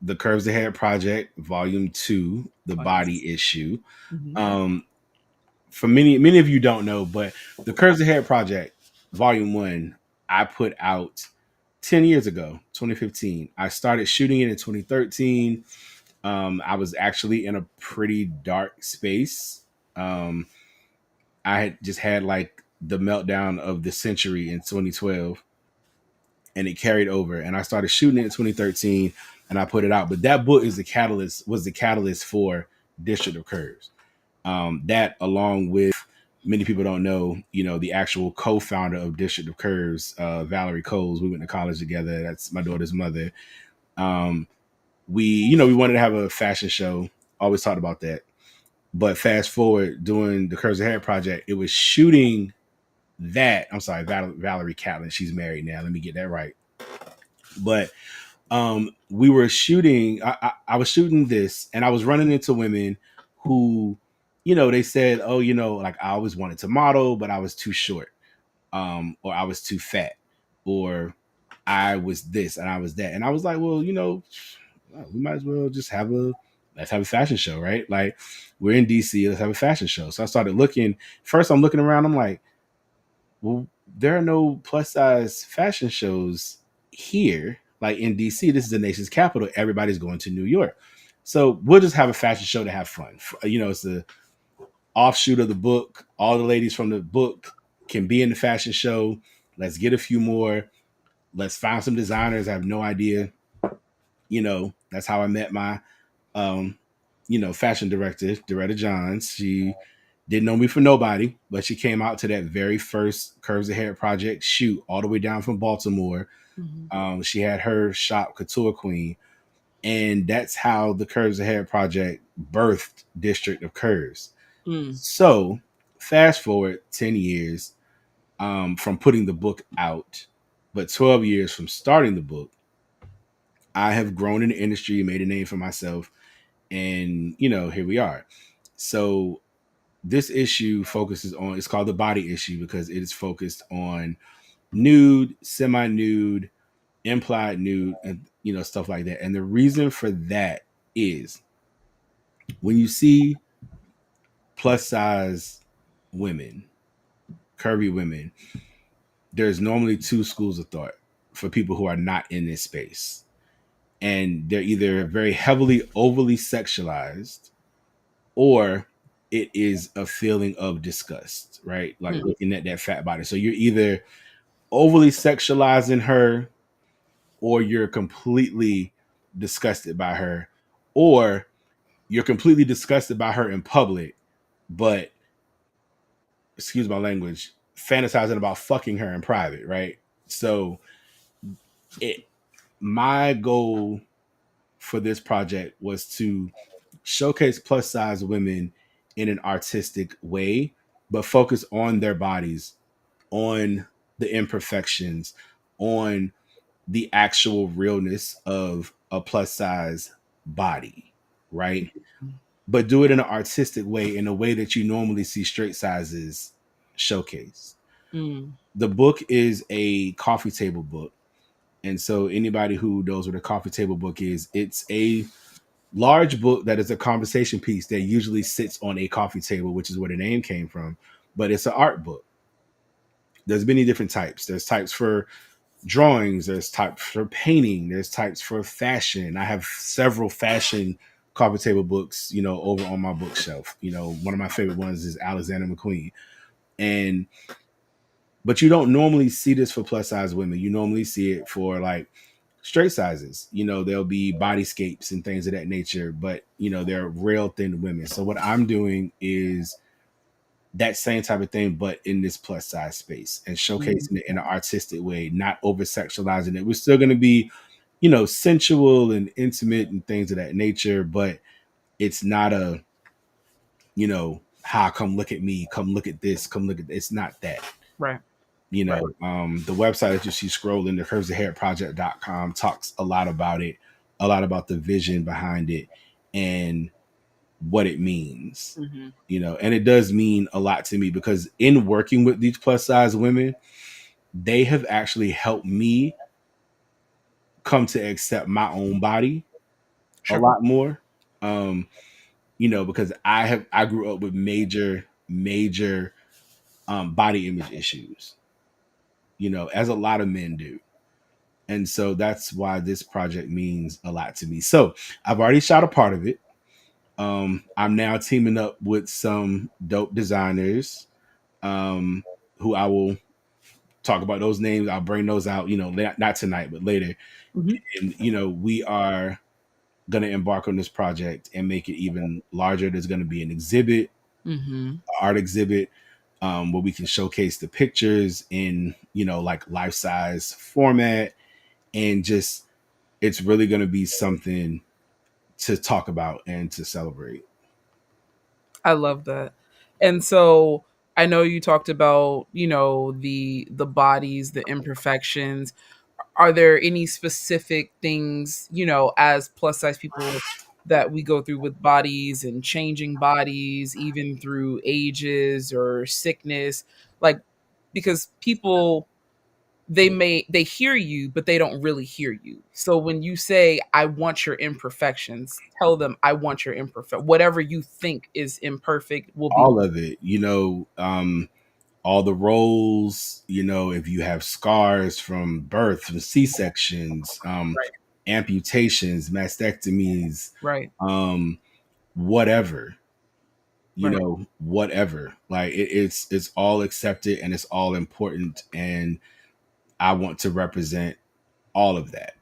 The Curves Ahead Project, Volume 2, The Nice. Body Issue. Mhm. Um, for many of you don't know, but The Curves Ahead Project, Volume 1, I put out 10 years ago, 2015. I started shooting it in 2013. I was actually in a pretty dark space. Um, I had just had like the meltdown of the century in 2012, and it carried over. And I started shooting it in 2013, and I put it out. But that book is the catalyst, was the catalyst for District of Curves. That, along with many people don't know, the actual co-founder of District of Curves, Valerie Coles. We went to college together. That's my daughter's mother. Um, we wanted to have a fashion show. Always talked about that. But fast forward, doing the Curves Ahead project, it was shooting that. I'm sorry, Valerie Catlin. She's married now. Let me get that right. But we were shooting. I was shooting this, and I was running into women who, they said, "Oh, like I always wanted to model, but I was too short, or I was too fat, or I was this and I was that." And I was like, "Well, we might as well just let's have a fashion show, right? Like we're in DC, let's have a fashion show." So I started looking. First, I'm looking around. I'm like, well, there are no plus size fashion shows here. Like in DC, this is the nation's capital. Everybody's going to New York. So we'll just have a fashion show to have fun. It's the offshoot of the book. All the ladies from the book can be in the fashion show. Let's get a few more. Let's find some designers. I have no idea. That's how I met my um, fashion director, Doretta Johns. She didn't know me for nobody, but she came out to that very first Curves Ahead project shoot all the way down from Baltimore. Mhm. She had her shop, Couture Queen, and that's how the Curves Ahead project birthed District of Curves. Mm. So, fast forward 10 years from putting the book out, but 12 years from starting the book, I have grown in the industry, made a name for myself, and here we are. So this issue focuses on, it's called The Body Issue because it is focused on nude, semi-nude, implied nude, and stuff like that. And the reason for that is when you see plus size women, curvy women, there's normally two schools of thought for people who are not in this space. And they're either very heavily overly sexualized, or it is a feeling of disgust, right? Like Mm. looking at that fat body. So you're either overly sexualizing her, or you're completely disgusted by her, or you're completely disgusted by her in public, but excuse my language, fantasizing about fucking her in private, right? So it my goal for this project was to showcase plus size women in an artistic way, but focus on their bodies, on the imperfections, on the actual realness of a plus size body, right? But do it in an artistic way, in a way that you normally see straight sizes showcase. Mm. The book is a coffee table book. And so, anybody who knows what a coffee table book is, it's a large book that is a conversation piece that usually sits on a coffee table, which is where the name came from. But it's an art book. There's many different types. There's types for drawings, there's types for painting, there's types for fashion. I have several fashion coffee table books, over on my bookshelf. One of my favorite ones is Alexander McQueen. And but you don't normally see this for plus size women. You normally see it for like straight sizes. There'll be bodyscapes and things of that nature, but they're real thin women. So what I'm doing is that same type of thing, but in this plus size space and Mhm. showcasing it in an artistic way, not over sexualizing it. We're still going to be, sensual and intimate and things of that nature, but it's not a, ha, come look at me, come look at this, come look at this. It's not that. Right. Right. The website that you see scrolling, the curvesofhairproject.com, talks a lot about it, a lot about the vision behind it and what it means. Mhm. And it does mean a lot to me because in working with these plus size women, they have actually helped me come to accept my own body a Sure. lot more. Um, because I grew up with major body image issues, as a lot of men do. And so that's why this project means a lot to me. So I've already shot a part of it. I'm now teaming up with some dope designers, um, who I will talk about those names. I'll bring those out, not tonight, but later. Mhm. And, we are going to embark on this project and make it even larger. There's going to be an exhibit, Mhm. art exhibit, where we can showcase the pictures in, like life size format. And just, it's really going to be something to talk about and to celebrate. I love that. And so I know you talked about, the bodies, the imperfections. Are there any specific things, as plus size people that we go through with bodies and changing bodies, even through ages or sickness? Like, because people, they hear you, but they don't really hear you. So when you say, I want your imperfections, tell them, I want your imperfect. Whatever you think is imperfect will be. All of it, all the roles, if you have scars from birth, from C-sections, Right. amputations, mastectomies, Right. um, whatever, Right. whatever. Like it's all accepted and it's all important. And I want to represent all of that.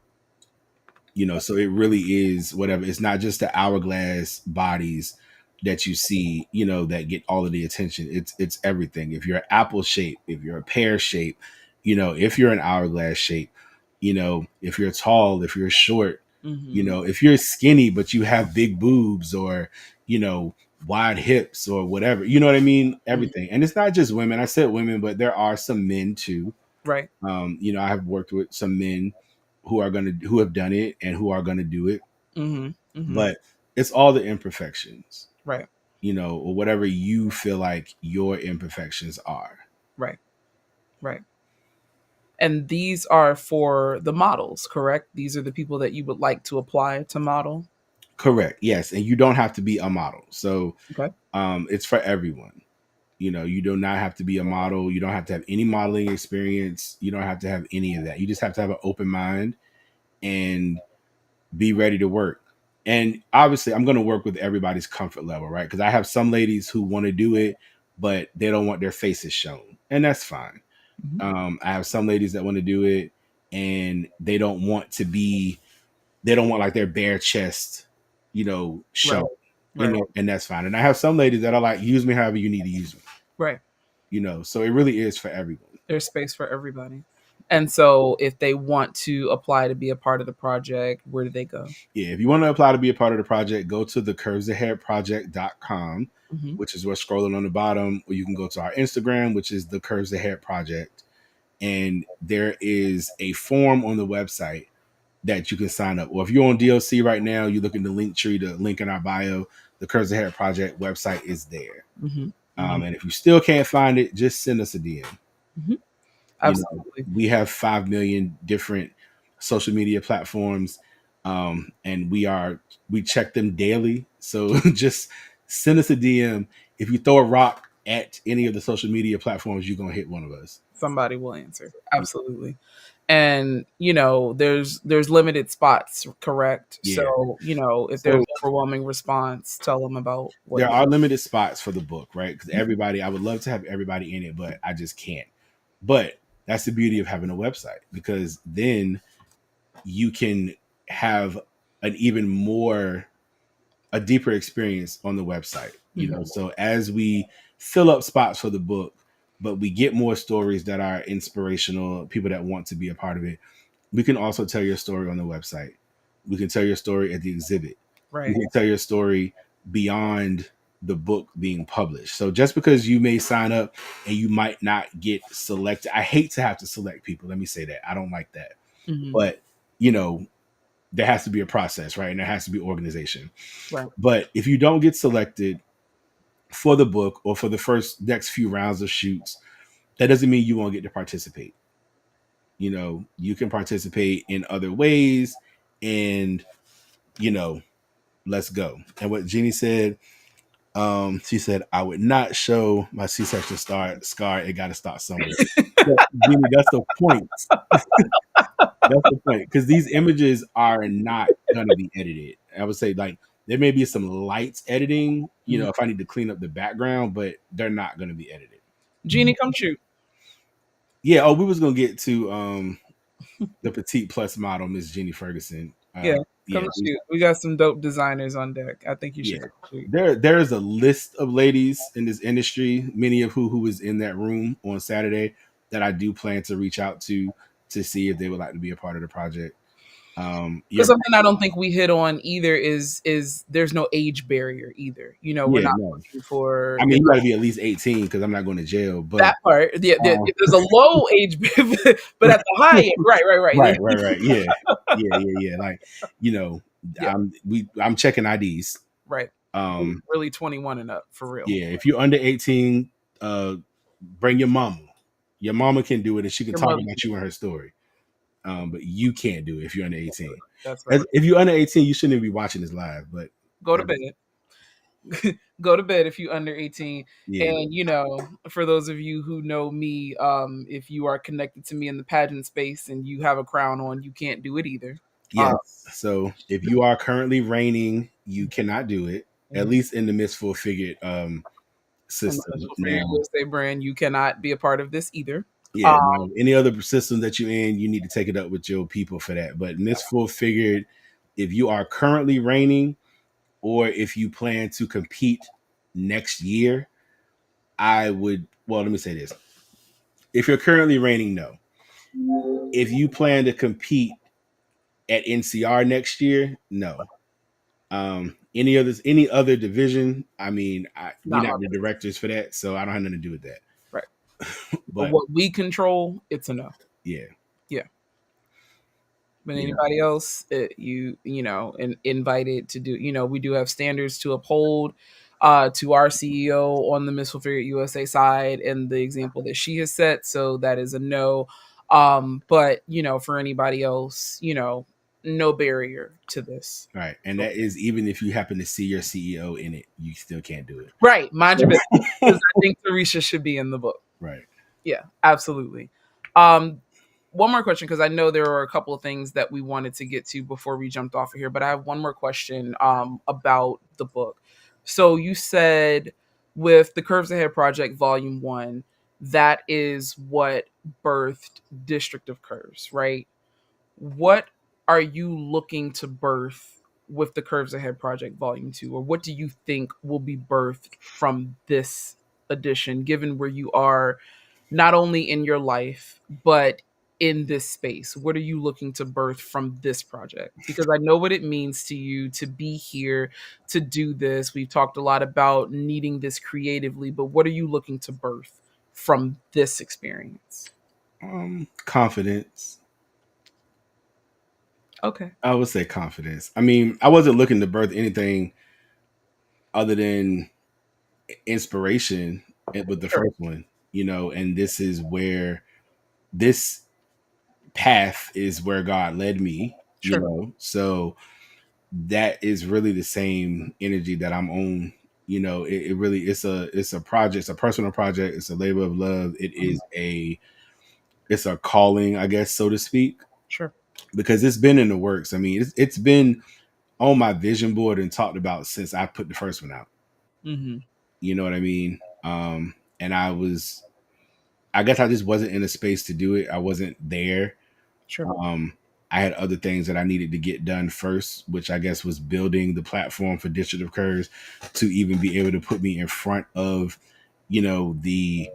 So it really is whatever. It's not just the hourglass bodies that you see, that get all of the attention. It's everything. If you're an apple shape, if you're a pear shape, if you're an hourglass shape, if you're tall, if you're short, Mhm. if you're skinny but you have big boobs, or you know wide hips, or whatever, you know what I mean, Mhm. everything. And it's not just women. I said women, but there are some men too. Right. I have worked with some men who have done it and who are gonna do it. Mhm. Mhm. But it's all the imperfections, Right. or whatever you feel like your imperfections are. Right. Right. And these are for the models, correct? These are the people that you would like to apply to model? Correct. Yes. And you don't have to be a model. So Okay. it's for everyone. You do not have to be a model. You don't have to have any modeling experience. You don't have to have any of that. You just have to have an open mind and be ready to work. And obviously, I'm going to work with everybody's comfort level, right? Because I have some ladies who want to do it, but they don't want their faces shown, and that's fine. Mhm. I have some ladies that want to do it, and they don't want like their bare chest, Right. shown, Right. and that's fine. And I have some ladies that are like, use me however you need to use me, Right. So it really is for everyone. There's space for everybody. And so if they want to apply to be a part of the project, where do they go? Yeah, if you want to apply to be a part of the project, go to the curvesaheadproject.com, Mhm. which is what's scrolling on the bottom, or you can go to our Instagram, which is the Curves Ahead Project. And there is a form on the website that you can sign up. Or if you're on DLC right now, you look in the link tree, the link in our bio, the Curves Ahead Project website is there. Mhm. Mhm. And if you still can't find it, just send us a DM. Mhm. You know, Absolutely. we have 5 million different social media platforms, and we check them daily. So just send us a DM. If you throw a rock at any of the social media platforms, you're gonna hit one of us. Somebody will answer. Absolutely. and there's limited spots, correct? Yeah. So if there's So overwhelming response, tell them about what there you. are limited spots for the book, right? Because everybody, I would love to have everybody in it, but I just can't. But that's the beauty of having a website, because then you can have an even more a deeper experience on the website. Mhm. So as we fill up spots for the book, but we get more stories that are inspirational, people that want to be a part of it, we can also tell your story on the website. We can tell your story at the exhibit. We Right. can tell your story beyond the book being published. So just because you may sign up and you might not get selected, I hate to have to select people. Let me say that. I don't like that. Hmm. But, you know, there has to be a process, right? And there has to be organization. Right. But if you don't get selected for the book or for the first next few rounds of shoots, that doesn't mean you won't get to participate. You can participate in other ways, and you know, let's go. And what Jeannie said, she said, I would not show my C-section scar. It got to start somewhere. But Jeannie, that's the point. That's the point, because these images are not going to be edited. I would say, like, there may be some lights editing, Mhm. if I need to clean up the background, but they're not going to be edited. Jeannie, come shoot. Yeah. Oh, we was gonna get to the petite plus model, Miss Jeannie Ferguson. Yeah, Yeah, come shoot. We got some dope designers on deck. I think you yeah. should come shoot. There is a list of ladies in this industry, many of who was in that room on Saturday, that I do plan to reach out to see if they would like to be a part of the project. Because Yeah, something I don't think we hit on either is there's no age barrier either. We're yeah, not no. looking for I mean, you got to be at least 18, because I'm not going to jail. But that part. Yeah, um, there's a low age, but at the high end, right, right, right. right, yeah, yeah. Like, you know, Yeah, I'm checking IDs. right. Um, Really 21 and up for real. Yeah, if you're under 18, bring your mama. Your mama can do it, and she can Your talk mother, about you and her story. But you can't do it if you're under 18. that's right. If you're under 18, you shouldn't be watching this live. But Go to bed. Go to bed if you under 18. yeah, And for those of you who know me, if you are connected to me in the pageant space and you have a crown on, you can't do it either. yes. So if you are currently reigning, you cannot do it. At Mhm. least in the Miss Full Figured On the system. Visual for Your Now, USA brand, you cannot be a part of this either. yeah, now any other system that you're in, you need to take it up with your people for that. But Miss Full Figured, if you are currently reigning, or if you plan to compete next year, I would, well, let me say this. If you're currently reigning, no. If you plan to compete at NCR next year, no. Any other division, I mean, we're Not not my the business. directors for that, so I don't have nothing to do with that. Right. But But what we control, it's a no. yeah, Yeah. But yeah, anybody else, invited to do, we do have standards to uphold. To our CEO on the Missile Figure USA side, and the example that she has set, so that is a no. But for anybody else, no barrier to this. right. And that is even if you happen to see your CEO in it, you still can't do it. Right, mind your business. Because I think Teresa should be in the book. Right. Yeah, absolutely. Um, one more question, because I know there were a couple of things that we wanted to get to before we jumped off of here, but I have one more question about the book. So you said with the Curves Ahead Project Volume 1, that is what birthed District of Curves, right? What are you looking to birth with the Curves Ahead Project Volume 2? Or what do you think will be birthed from this edition, given where you are not only in your life, but in this space? What are you looking to birth from this project? Because I know what it means to you to be here, to do this. We've talked a lot about needing this creatively, but what are you looking to birth from this experience? Confidence. Okay. I would say confidence. I mean, I wasn't looking to birth anything other than inspiration with the Sure. first one, and this is where this path is where God led me, Sure. So that is really the same energy that I'm on. It really, it's a project, it's a personal project, it's a labor of love. It Mhm. is a it's a calling, I guess, so to speak, Sure. because it's been in the works. I mean, it's been on my vision board and talked about since I put the first one out. Mm-hmm. You know what I mean? And I guess I just wasn't in a space to do it. I wasn't there. Sure. Um, I had other things that I needed to get done first, which I guess was building the platform for District of Curves to even be able to put me in front of, the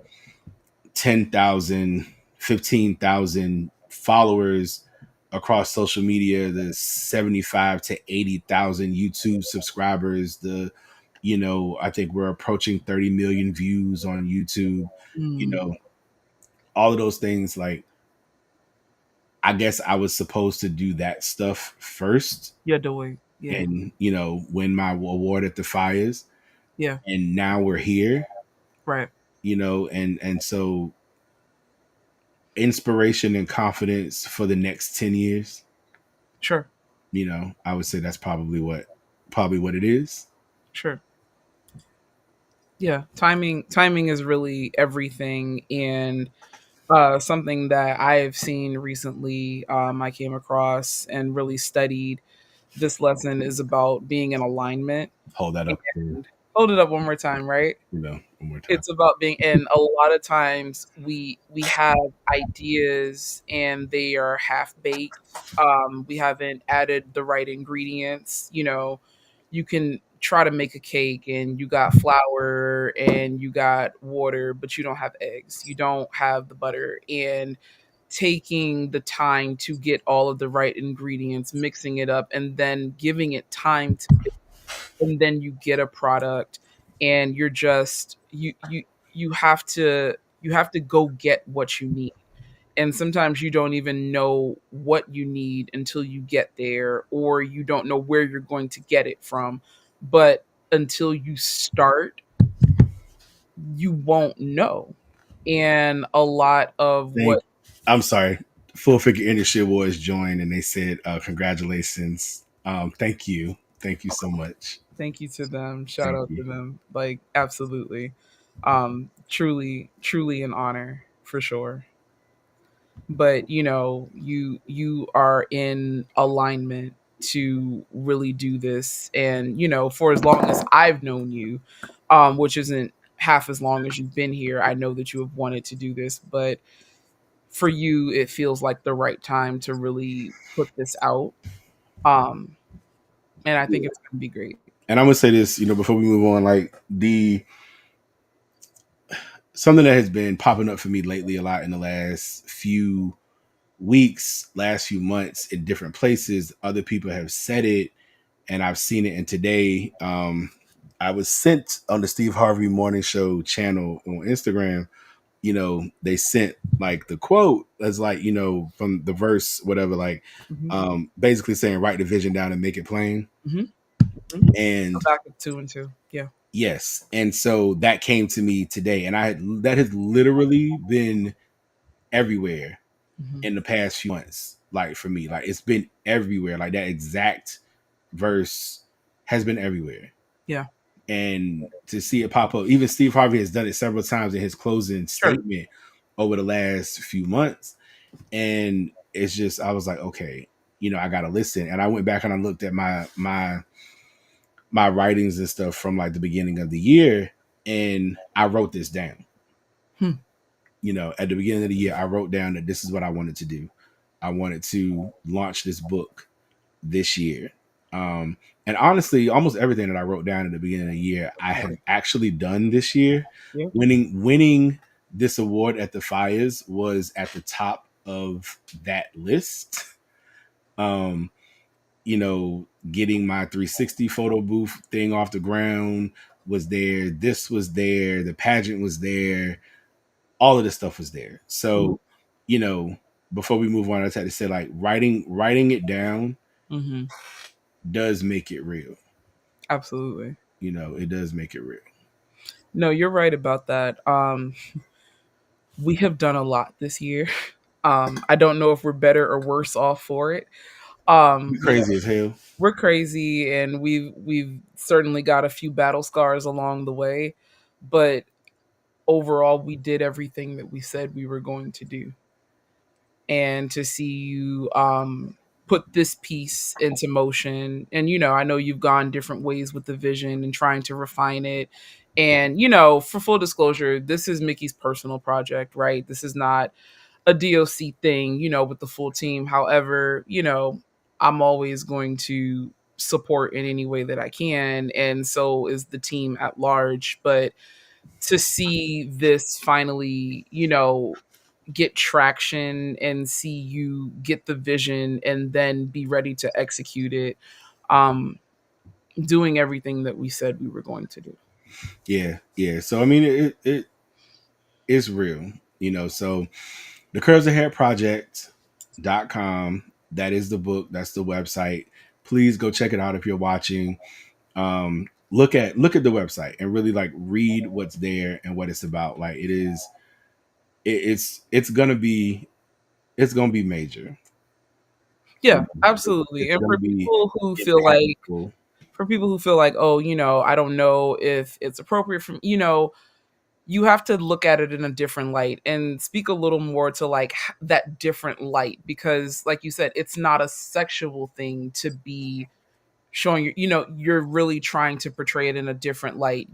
10,000, 15,000 followers across social media, the 75 to 80,000 YouTube subscribers, I think we're approaching 30 million views on YouTube, you Mm. know, all of those things. Like, I guess I was supposed to do that stuff first Yeah, doing. Yeah. and, win my award at the fires. Yeah. And now we're here, Right. and so inspiration and confidence for the next 10 years. Sure. I would say that's probably what it is. Sure. Yeah. Timing is really everything, and something that I've seen recently. I came across and really studied. This lesson is about being in alignment. Hold that up, And hold it up one more time, right? one more time. It's about being, and a lot of times we have ideas and they are half baked. We haven't added the right ingredients. You can try to make a cake and you got flour and you got water, but you don't have eggs, you don't have the butter. And taking the time to get all of the right ingredients, mixing it up, and then giving it time to, and then you get a product, and you're just you have to go get what you need. And sometimes you don't even know what you need until you get there, or you don't know where you're going to get it from. But until you start, you won't know. And a lot of what. I'm sorry. Full Figure Industry Awards joined and they said, congratulations. Thank you so much. Thank you to them. Shout Thank out you. to them. Like, absolutely. Truly, truly an honor for sure. But you are in alignment to really do this. And for as long as I've known you, which isn't half as long as you've been here, I know that you have wanted to do this. But for you, it feels like the right time to really put this out. um and I think it's going to be great. And I'm gonna say this, before we move on, like the something that has been popping up for me lately a lot in the last few weeks, last few months in different places. Other people have said it, and I've seen it. And today, I was sent on the Steve Harvey Morning Show channel on Instagram. They sent like the quote as like from the verse, whatever, like Hmm. basically saying write the vision down and make it plain. Hmm. Hmm. And Back of 2 and 2. Yeah. yes, and so that came to me today, and that has literally been everywhere Hmm. in the past few months. Like for me, like it's been everywhere. Like that exact verse has been everywhere. Yeah. And to see it pop up, even Steve Harvey has done it several times in his closing Sure. statement over the last few months. And it's just, I was like, okay, I got to listen. And I went back and I looked at my writings and stuff from like the beginning of the year, and I wrote this down. Hmm. At the beginning of the year, I wrote down that this is what I wanted to do. I wanted to launch this book this year. Um, and honestly, almost everything that I wrote down at the beginning of the year, I have actually done this year. Yeah. Winning this award at the Fires was at the top of that list. Um, Getting my 360 photo booth thing off the ground was there. This was there. The pageant was there. All of this stuff was there. Mhm. So, you know, before we move on, I just had to say like writing it down Mhm. does make it real. Absolutely. It does make it real. No, you're right about that. We have done a lot this year. I don't know if we're better or worse off for it. You You know, crazy as hell. we're crazy, and we've certainly got a few battle scars along the way, but overall, we did everything that we said we were going to do. and to see you put this piece into motion. And I know you've gone different ways with the vision and trying to refine it. And for full disclosure, this is Mickey's personal project, right? This is not a DOC thing, with the full team. However, I'm always going to support in any way that I can, and so is the team at large. But to see this finally, get traction and see you get the vision and then be ready to execute it, um, doing everything that we said we were going to do. Yeah, yeah. So I mean, it is real, you know. So the Curves Ahead Project.com, that is the book, that's the website. Please go check it out if you're watching. Look at the website and really like read what's there and what it's about. Like it's gonna be major. Yeah, absolutely. It's And gonna be impactful. for people who feel like, oh, I don't know if it's appropriate for, you have to look at it in a different light and speak a little more to like that different light, because like you said, it's not a sexual thing to be showing you're really trying to portray it in a different light.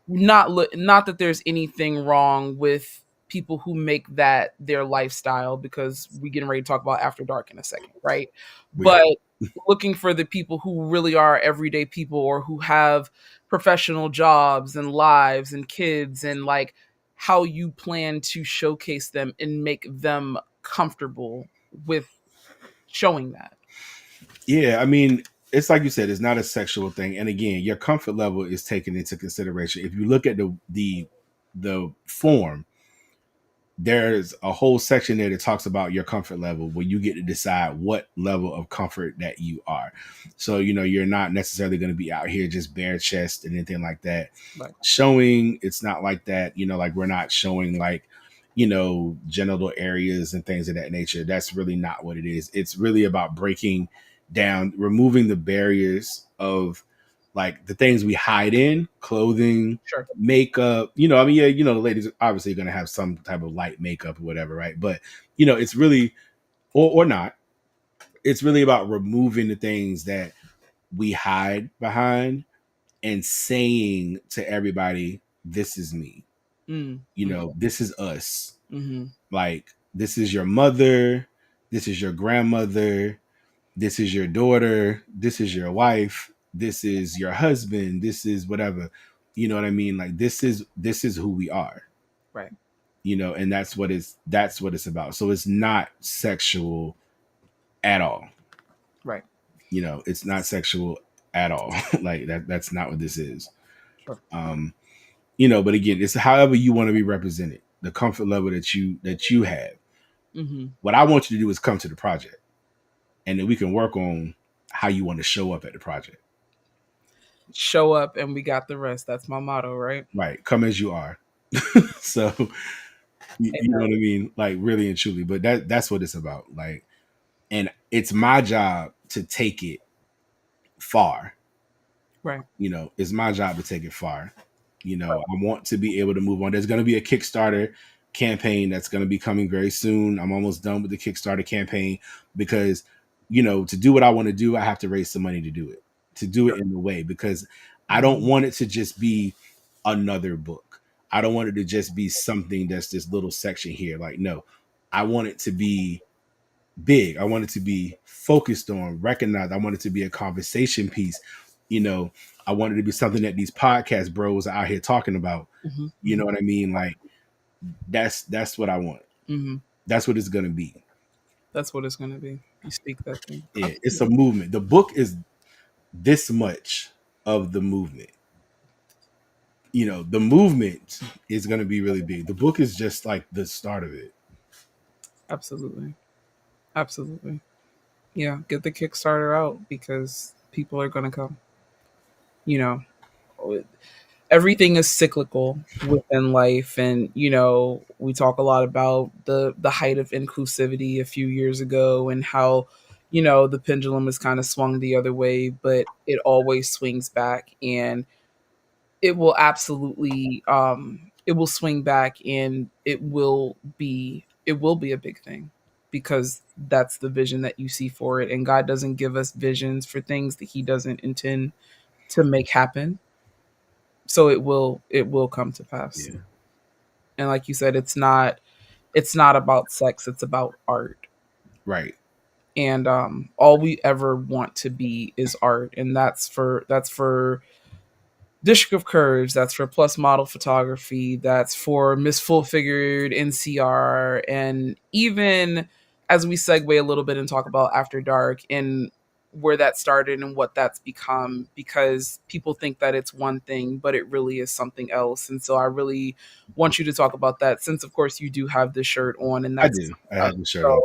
Not that there's anything wrong with people who make that their lifestyle, because we getting ready to talk about After Dark in a second, right? We are. But looking for the people who really are everyday people, or who have professional jobs and lives and kids, and like how you plan to showcase them and make them comfortable with showing that. Yeah, I mean, it's like you said, it's not a sexual thing. And again, your comfort level is taken into consideration. If you look at the form, there's a whole section there that talks about your comfort level, where you get to decide what level of comfort that you are. So, you're not necessarily going to be out here just bare chest and anything like that. Like, Showing, it's not like that, like we're not showing like, genital areas and things of that nature. That's really not what it is. It's really about breaking down, removing the barriers of like the things we hide in clothing, sure. makeup. I mean, yeah, the ladies obviously going to have some type of light makeup or whatever, right? But it's really, or not, it's really about removing the things that we hide behind and saying to everybody, this is me. Mm, This is us. mm-hmm. Like, this is your mother, this is your grandmother, this is your daughter, this is your wife, this is your husband, this is whatever. You know what I mean? Like, this is who we are. Right. And that's what it's about. So it's not sexual at all. Right. It's not sexual at all. Like that's not what this is. Sure. Um, but again, it's however you want to be represented, the comfort level that you have. Mm-hmm. What I want you to do is come to the project, and then we can work on how you want to show up at the project. Show up and we got the rest. That's my motto, right? Right. Come as you are. So you know what I mean? Like really and truly. But that's what it's about. Like, and it's my job to take it far. Right. It's my job to take it far. I want to be able to move on. There's going to be a Kickstarter campaign that's going to be coming very soon. I'm almost done with the Kickstarter campaign because, to do what I want to do, I have to raise some money to do it, in the way, because I don't want it to just be another book. I don't want it to just be something that's this little section here. Like, no, I want it to be big. I want it to be focused on, recognized. I want it to be a conversation piece. I want it to be something that these podcast bros are out here talking about. Mm-hmm. You know what I mean? Like that's what I want. Mm-hmm. That's what it's gonna be. That's what it's gonna be. You speak that thing. Yeah, it's a movement. The book is this much of the movement. The movement is gonna be really big. The book is just like the start of it. Absolutely. Absolutely. Yeah. Get the Kickstarter out because people are gonna come. You know, everything is cyclical within life, and we talk a lot about the height of inclusivity a few years ago, and how the pendulum has kind of swung the other way, but it always swings back, and it will absolutely it will swing back, and it will be it will be a big thing because that's the vision that you see for it. And God doesn't give us visions for things that He doesn't intend to make happen. So it will come to pass. Yeah. And like you said, it's not about sex, it's about art. Right. And all we ever want to be is art. And that's for District of Curves, that's for Plus Model Photography, that's for Miss Full Figured NCR, and even as we segue a little bit and talk about After Dark and where that started and what that's become, because people think that it's one thing, but it really is something else. And so I really want you to talk about that, since of course you do have this shirt on, and I that's do. I uh, have the shirt on.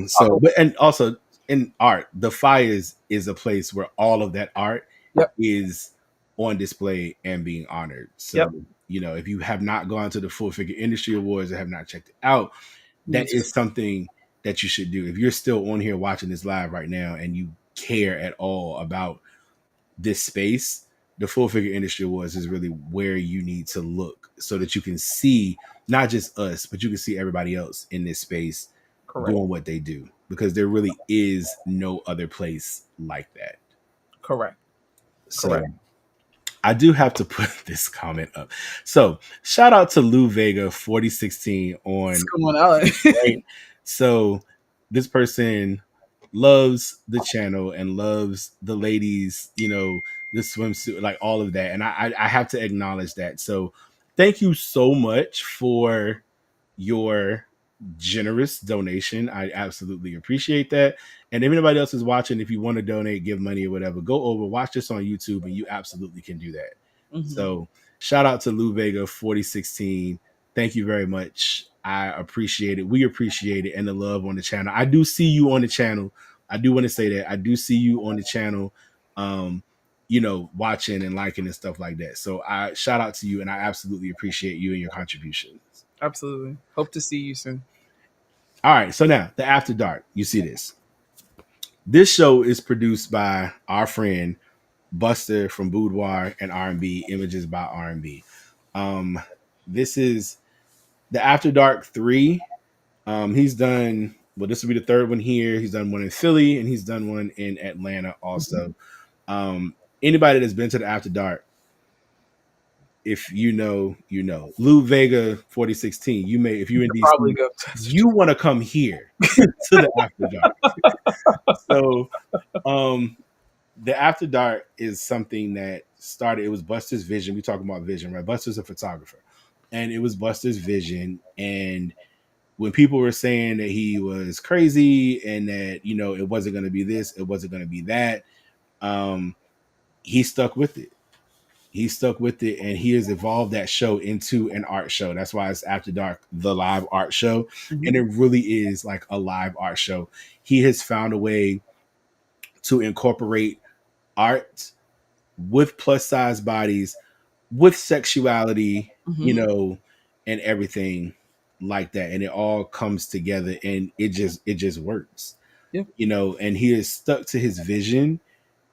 so. So, but and also in art, the Fires is a place where all of that art Yep, is on display and being honored. yep, So, if you have not gone to the Full Figure Industry Awards or have not checked it out, you need that to. is something that you should do. If you're still on here watching this live right now and you care at all about this space, the Full Figure Industry Awards is really where you need to look so that you can see not just us, but you can see everybody else in this space Correct, doing what they do, because there really is no other place like that. correct, So correct. I do have to put this comment up. So shout out to Lou Vega 4016 What's on going on? right. So this person loves the channel and loves the ladies, the swimsuit, like all of that. And I have to acknowledge that. So thank you so much for your generous donation. I absolutely appreciate that. And if anybody else is watching, if you want to donate, give money or whatever, go over, watch this on YouTube, and you absolutely can do that. Hmm. So shout out to Lou Vega 4016. Thank you very much. I appreciate it. We appreciate it, and the love on the channel. I do see you on the channel. I do want to say that I do see you on the channel, watching and liking and stuff like that. So I shout out to you, and I absolutely appreciate you and your contributions. Absolutely. Hope to see you soon. All right, so now the After Dark. You see this. This show is produced by our friend Buster from Boudoir and R&B Images by R&B. Um, this is the After Dark 3. He's done, well, this will be the third one here. He's done one in Philly and he's done one in Atlanta Mhm. also. Anybody that's been to the After Dark, if you know, you know. Lou Vega 4016. You may, if You you're in could probably DC, go. you want to come here to the After Dark. So um the After Dark is something that started. It was Buster's vision. We talk about vision, right? Buster's a photographer, and it was Buster's vision. And when people were saying that he was crazy and that it wasn't going to be this, it wasn't going to be that, um, he stuck with it. He stuck with it, and he has evolved that show into an art show. That's why it's After Dark, the live art show, Mhm. and it really is like a live art show. He has found a way to incorporate art with plus size bodies, with sexuality, Mhm. and everything like that. And it all comes together and it just works. Yeah. And he is stuck to his vision.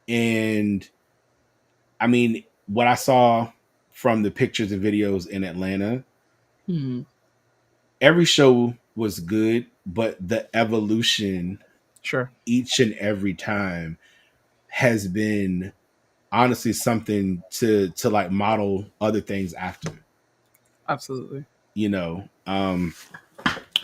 And I mean, what I saw from the pictures and videos in Atlanta, Mhm. every show was good, but the evolution Sure. each and every time has been honestly something to like model other things after. Absolutely. you know um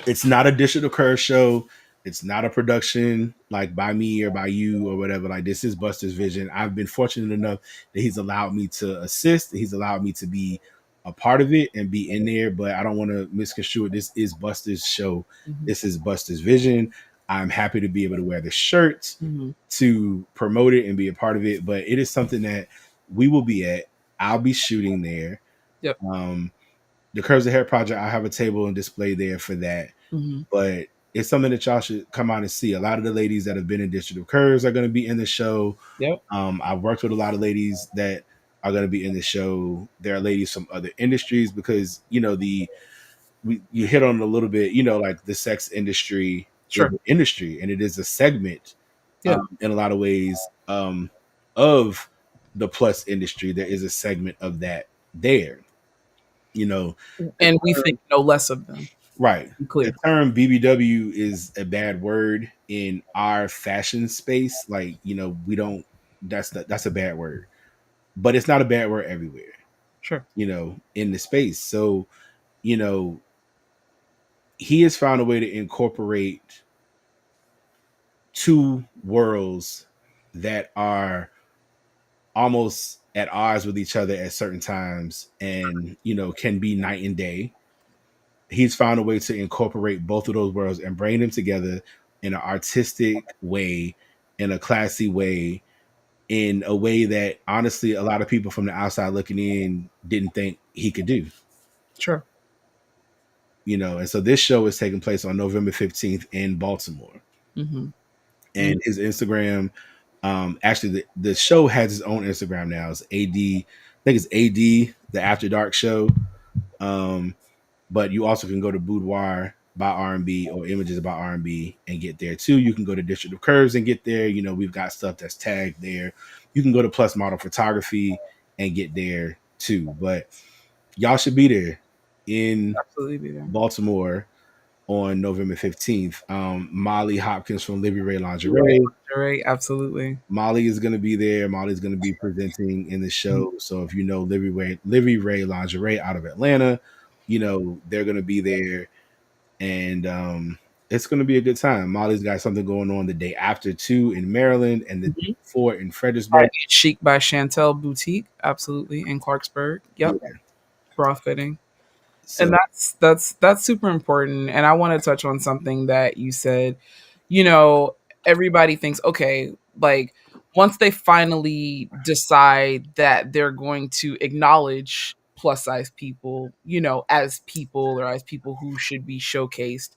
it's not a digital curve show. It's not a production like by me or by you or whatever. Like, this is Buster's vision. I've been fortunate enough that he's allowed me to assist. He's allowed me to be a part of it and be in there, but I don't want to misconstrue it. This is Buster's show. Mhm. This is Buster's vision. I'm happy to be able to wear the shirts Mhm. to promote it and be a part of it, but it is something that we will be at. I'll be shooting there. Yep. um the Curves of Hair Project, I have a table and display there for that. Mhm. But it's something that y'all should come out and see. A lot of the ladies that have been in Digital Curves are going to be in the show. Yep. I've worked with a lot of ladies that are going to be in the show. There are ladies from other industries because you hit on it a little bit. Like the sex industry is Sure. an industry and it is a segment Yeah. in a lot of ways of the plus industry. There is a segment of that there. You know, the And we term think no less of them. Right. Be The clear. term BBW is a bad word in our fashion space. Like, we don't, that's a bad word, but it's not a bad word everywhere, Sure. in the space. So, you know, he has found a way to incorporate two worlds that are almost at odds with each other at certain times and, can be night and day. He's found a way to incorporate both of those worlds and bring them together in an artistic way, in a classy way, in a way that honestly a lot of people from the outside looking in didn't think he could do. Sure. And so this show is taking place on November 15th in Baltimore. Mm-hmm. And his Instagram, actually the show has its own Instagram now. It's AD, I think it's AD, the After Dark show. Um, but you also can go to Boudoir by R&B or Images by R&B and get there too. You can go to District of Curves and get there. We've got stuff that's tagged there. You can go to Plus Model Photography and get there too. But y'all should be there in Absolutely be there. Baltimore on November 15th. Molly Hopkins from Livy Ray Right. Lingerie. Right. Absolutely. Molly is going to be there. Molly's going to be presenting in the show. So if you know Livy Ray Lingerie out of Atlanta, they're going to be there, and it's going to be a good time. Molly's got something going on the day after too in Maryland, and the day Mhm. before in Fredericksburg. Chic by Chantel Boutique, absolutely, in Clarksburg. Yep, Yeah. bra fitting. And So that's super important. And I want to touch on something that you said. You know, everybody thinks, okay, like once they finally decide that they're going to acknowledge plus size people, as people or as people who should be showcased,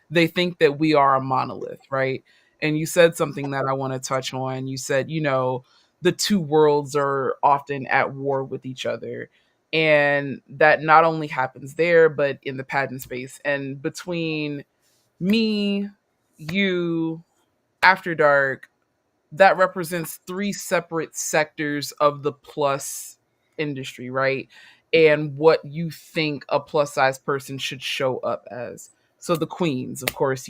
they think that we are a monolith, right? And you said something that I want to touch on. You said, the two worlds are often at war with each other, and that not only happens there but in the pageant space. And between me, you, After Dark, that represents three separate sectors of the plus industry, right? And what you think a plus size person should show up as. So the queens, of course,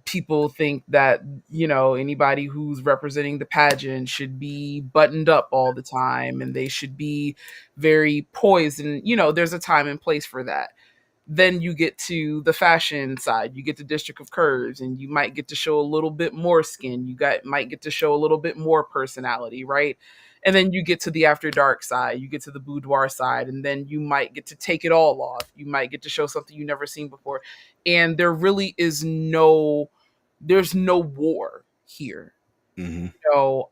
people think that anybody who's representing the pageant should be buttoned up all the time, and they should be very poised, and there's a time and place for that. Then you get to the fashion side, you get to District of Curves, and you might get to show a little bit more skin, might get to show a little bit more personality, right? And then you get to the After Dark side, you get to the boudoir side, and then you might get to take it all off, you might get to show something you've never seen before. And there really is there's no war here. mhm. So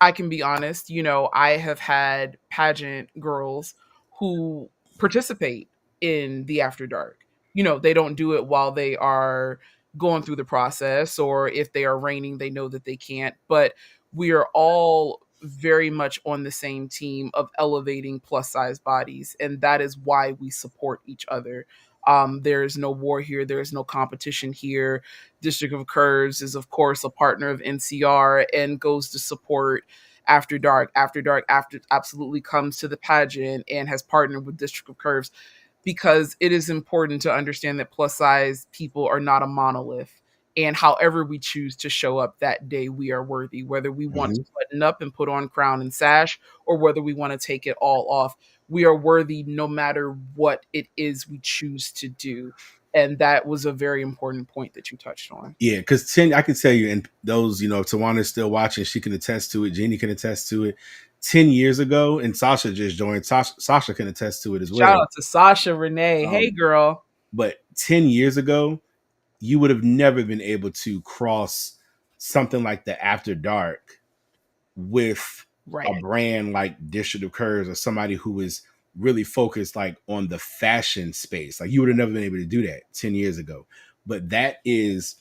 I can be honest, I have had pageant girls who participate in the After Dark. They don't do it while they are going through the process, or if they are reigning, they know that they can't. But we are all very much on the same team of elevating plus size bodies. And that is why we support each other. There is no war here, there is no competition here. District of Curves is, of course, a partner of NCR and goes to support After Dark. After Dark absolutely comes to the pageant and has partnered with District of Curves, because it is important to understand that plus size people are not a monolith. And however we choose to show up that day, we are worthy, whether we want to Mhm. button up and put on crown and sash, or whether we want to take it all off. We are worthy no matter what it is we choose to do. And that was a very important point that you touched on. Yeah, because I can tell you, and those, if Tawana's still watching, she can attest to it. Jeannie can attest to it. 10 years ago, and Sasha just joined. Sasha can attest to it as Shout well. out to Sasha Renee. Hey, Um, girl. but 10 years ago, you would have never been able to cross something like the After Dark with a Right. brand like District of Curves or somebody who is really focused like on the fashion space. Like you would have never been able to do that 10 years ago. But that is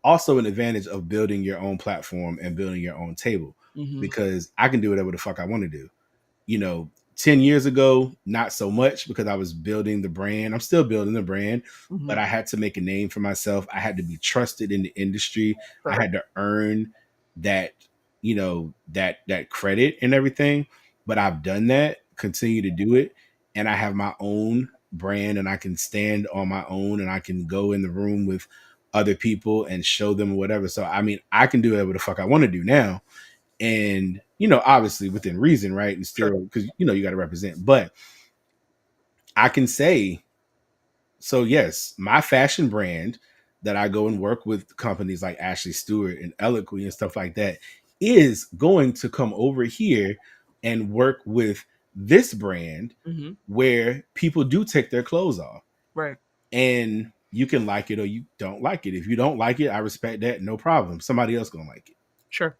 also an advantage of building your own platform and building your own table, Hmm. because I can do whatever the fuck I want to do. 10 years ago, not so much, because I was building the brand. I'm still building the brand, but Hmm. I had to make a name for myself. I had to be trusted in the industry. I Sure. had to earn that, that credit and everything. But I've done that, continue to do it. and I have my own brand and I can stand on my own and I can go in the room with other people and show them whatever. So I mean, I can do whatever the fuck I want to do now, and obviously within reason, right? And Sure. still, because you got to represent, but I can say, so yes, my fashion brand that I go and work with companies like Ashley Stewart and Eloquy and stuff like that is going to come over here and work with this brand Hmm. where people do take their clothes off, Right. and you can like it or you don't like it. If you don't like it, I respect that, no problem. Somebody else gonna like it. Sure.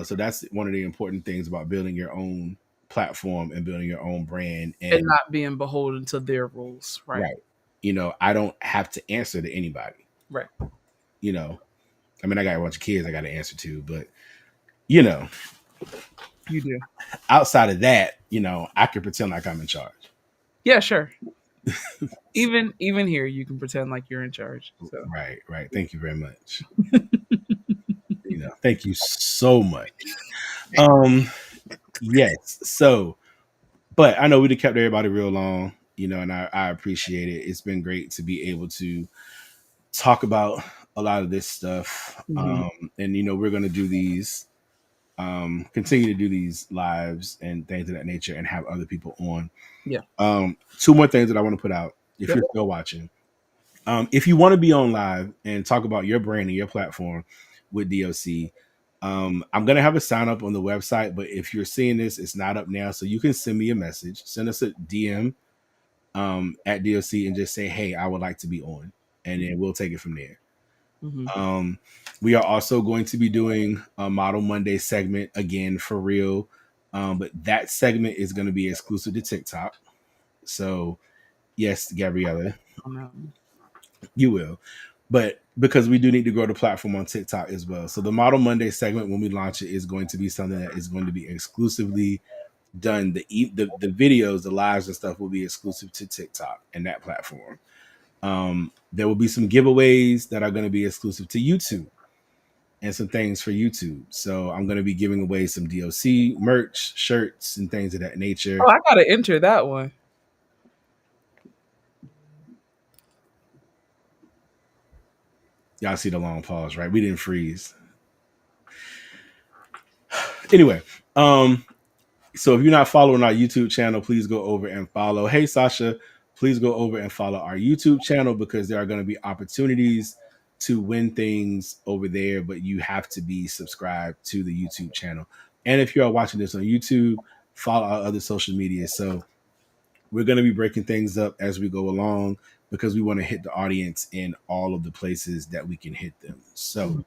So that's one of the important things about building your own platform and building your own brand. And And not being beholden to their rules. Right. right, I don't have to answer to anybody. Right. you know I mean, I got a bunch of kids I got to answer to, but you know You do. outside of that, I can pretend like I'm in charge. Yeah, sure. Even here you can pretend like you're in charge. So Right, thank you very much. Thank you so much. um yes, so, but I know we have kept everybody real long, and I appreciate it. It's been great to be able to talk about a lot of this stuff. mhm. And we're going to do these, continue to do these lives and things of that nature and have other people on. Yeah. Two more things that I want to put out if Yep. you're still watching. If you want to be on live and talk about your brand and your platform with DOC, I'm going to have a sign up on the website, but if you're seeing this, it's not up now. So you can send me a message, send us a DM at DOC and just say, hey, I would like to be on. And then we'll take it from there. Hmm. Um, we are also going to be doing a Model Monday segment again for real. But that segment is going to be exclusive to TikTok. So, yes, Gabriella, On that. you will. But because we do need to grow the platform on TikTok as well. So, the Model Monday segment, when we launch it, is going to be something that is going to be exclusively done. The videos, the lives and stuff will be exclusive to TikTok and that platform. There will be some giveaways that are going to be exclusive to YouTube and some things for YouTube. So I'm going to be giving away some DOC merch, shirts, and things of that nature. Oh, I gotta enter that one. Y'all see the long pause, right? We didn't freeze. Anyway, so if you're not following our YouTube channel, please go over and follow. Hey, Sasha, please go over and follow our YouTube channel because there are going to be opportunities to win things over there, but you have to be subscribed to the YouTube channel. And if you are watching this on YouTube, follow our other social media. So we're going to be breaking things up as we go along because we want to hit the audience in all of the places that we can hit them. So Mhm.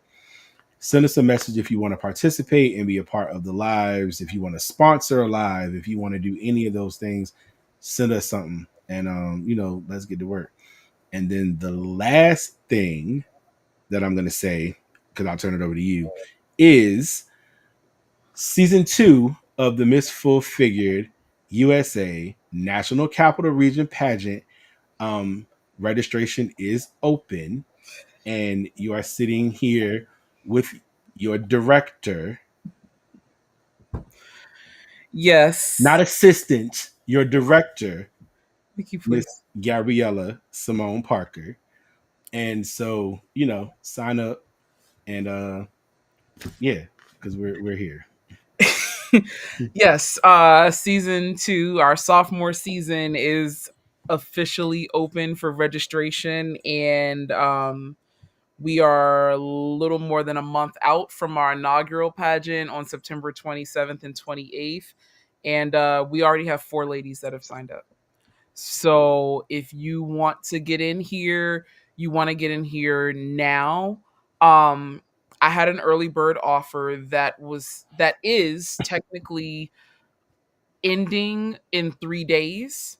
send us a message if you want to participate and be a part of the lives. If you want to sponsor a live, if you want to do any of those things, send us something and let's get to work. And then the last thing that I'm going to say, because I'll turn it over to you, is season 2 of the Miss Full Figured USA National Capital Region pageant. um, Registration is open, and you are sitting here with your director, not Yes. assistant, your director, Nikki, please. Miss Gabriella Simone Parker. And so, sign up and yeah, because we're here. Yes. Season 2, our sophomore season, is officially open for registration, and we are a little more than a month out from our inaugural pageant on September 27th and 28th. And we already have 4 ladies that have signed up. So if you want to get in here, you want to get in here now. Um, I had an early bird offer that is technically ending in 3 days.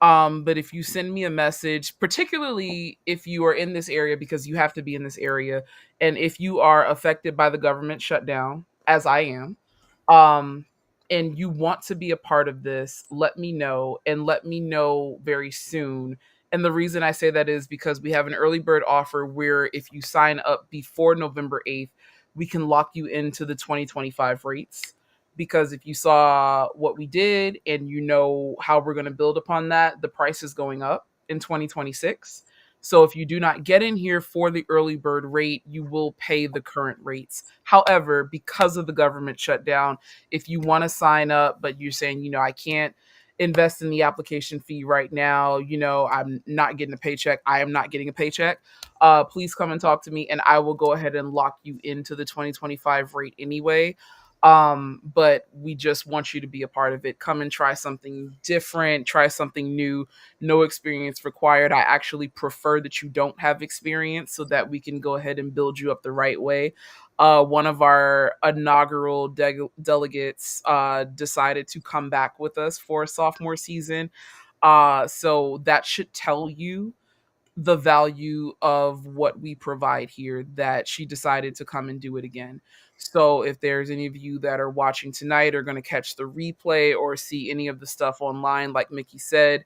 But if you send me a message, particularly if you are in this area, because you have to be in this area, and if you are affected by the government shutdown, as I am, um, and you want to be a part of this, let me know, and let me know very soon. And the reason I say that is because we have an early bird offer where if you sign up before November 8th, we can lock you into the 2025 rates. because if you saw what we did and you know how we're going to build upon that, the price is going up in 2026. So if you do not get in here for the early bird rate, you will pay the current rates. However, because of the government shutdown, if you want to sign up, but you're saying, I can't invest in the application fee right now, I'm not getting a paycheck, I am not getting a paycheck, please come and talk to me and I will go ahead and lock you into the 2025 rate anyway. But we just want you to be a part of it. Come and try something different, try something new, no experience required. I actually prefer that you don't have experience so that we can go ahead and build you up the right way. One of our inaugural delegates decided to come back with us for a sophomore season. So that should tell you the value of what we provide here, that she decided to come and do it again. So if there's any of you that are watching tonight or going to catch the replay or see any of the stuff online, like Mickey said,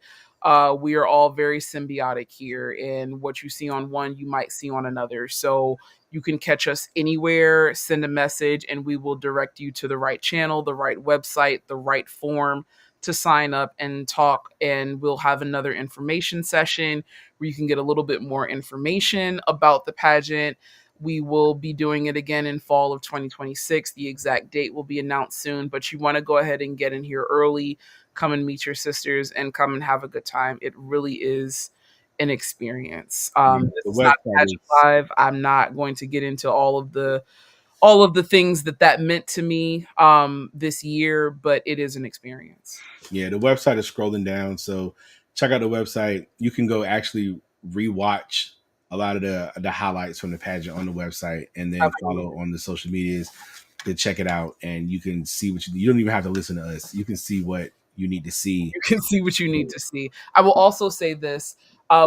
we are all very symbiotic here, and what you see on one you might see on another. So you can catch us anywhere, send a message, and we will direct you to the right channel, the right website, the right form to sign up and talk. And we'll have another information session where you can get a little bit more information about the pageant. We will be doing it again in fall of 2026. The exact date will be announced soon, but you want to go ahead and get in here early, come and meet your sisters, and come and have a good time. It really is an experience. Yeah, This the is not website Pageant is Live. I'm not going to get into all of the things that meant to me this year, but it is an experience. yeah, the website is scrolling down. So check out the website. You can go actually rewatch a lot of the highlights from the pageant on the website, and then Absolutely. follow on the social medias to check it out. And you can see what you don't even have to listen to us. You can see what you need to see. You can see what you need to see. I will also say this.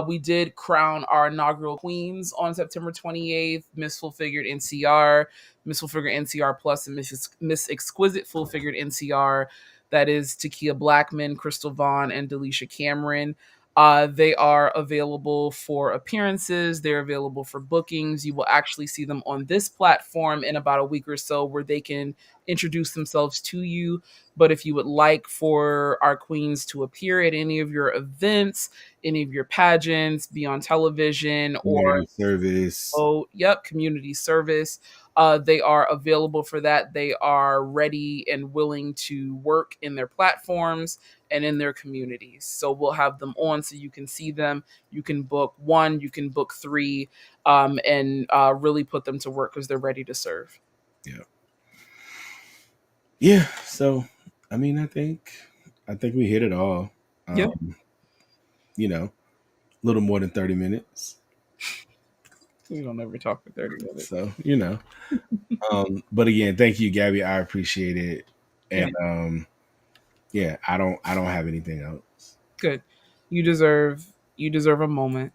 We did crown our inaugural queens on September 28th, Miss Full Figured NCR, Miss Full Figured NCR Plus, and Miss Exquisite Full Figured NCR. That is Takia Blackman, Crystal Vaughn, and Delisha Cameron. They are available for appearances. They're available for bookings. You will actually see them on this platform in about a week or so where they can introduce themselves to you. But if you would like for our queens to appear at any of your events, any of your pageants, be on television, or Community service. community service, they are available for that. They are ready and willing to work in their platforms and in their communities. So we'll have them on so you can see them. You can book one, you can book three, and really put them to work because they're ready to serve. Yeah. Yeah. So I mean, I think we hit it all. Yeah. Um, a little more than 30 minutes. We don't ever talk for 30 minutes. So, but again, thank you, Gabby. I appreciate it. Yeah. And yeah, I don't have anything else. Good. You deserve a moment.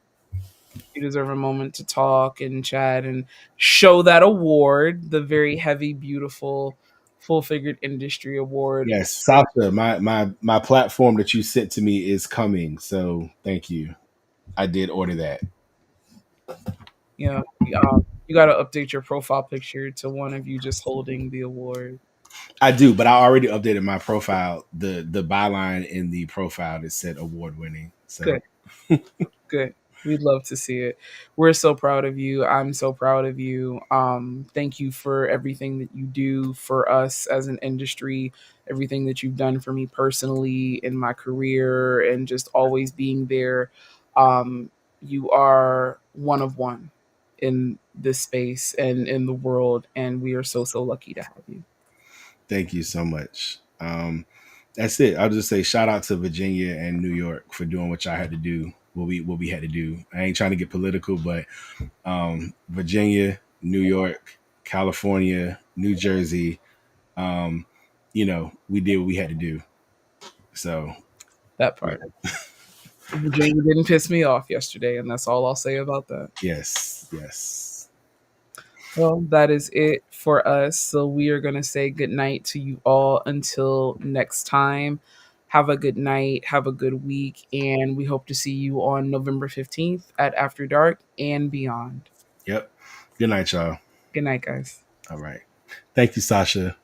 You deserve a moment to talk and chat and show that award, the very heavy, beautiful, full figured industry award. Yes, Sasha, my platform that you sent to me is coming. So thank you. I did order that. Yeah. You got to update your profile picture to one of you just holding the award. I do, but I already updated my profile. The byline in the profile that said award winning. So Good. Good. We'd love to see it. We're so proud of you. I'm so proud of you. Thank you for everything that you do for us as an industry, everything that you've done for me personally in my career, and just always being there. You are one of one in this space and in the world, and we are so, so lucky to have you. thank you so much. That's it. I'll just say shout out to Virginia and New York for doing what y'all had to do. What we had to do. I ain't trying to get political, but Virginia, New York, California, New Jersey, we did what we had to do. So That part. Virginia didn't piss me off yesterday, and that's all I'll say about that. yes. Well, that is it for us. So we are going to say good night to you all until next time. Have a good night, have a good week, and we hope to see you on November 15th at After Dark and beyond. Yep. Good night, y'all. Good night, guys. All right. Thank you, Sasha.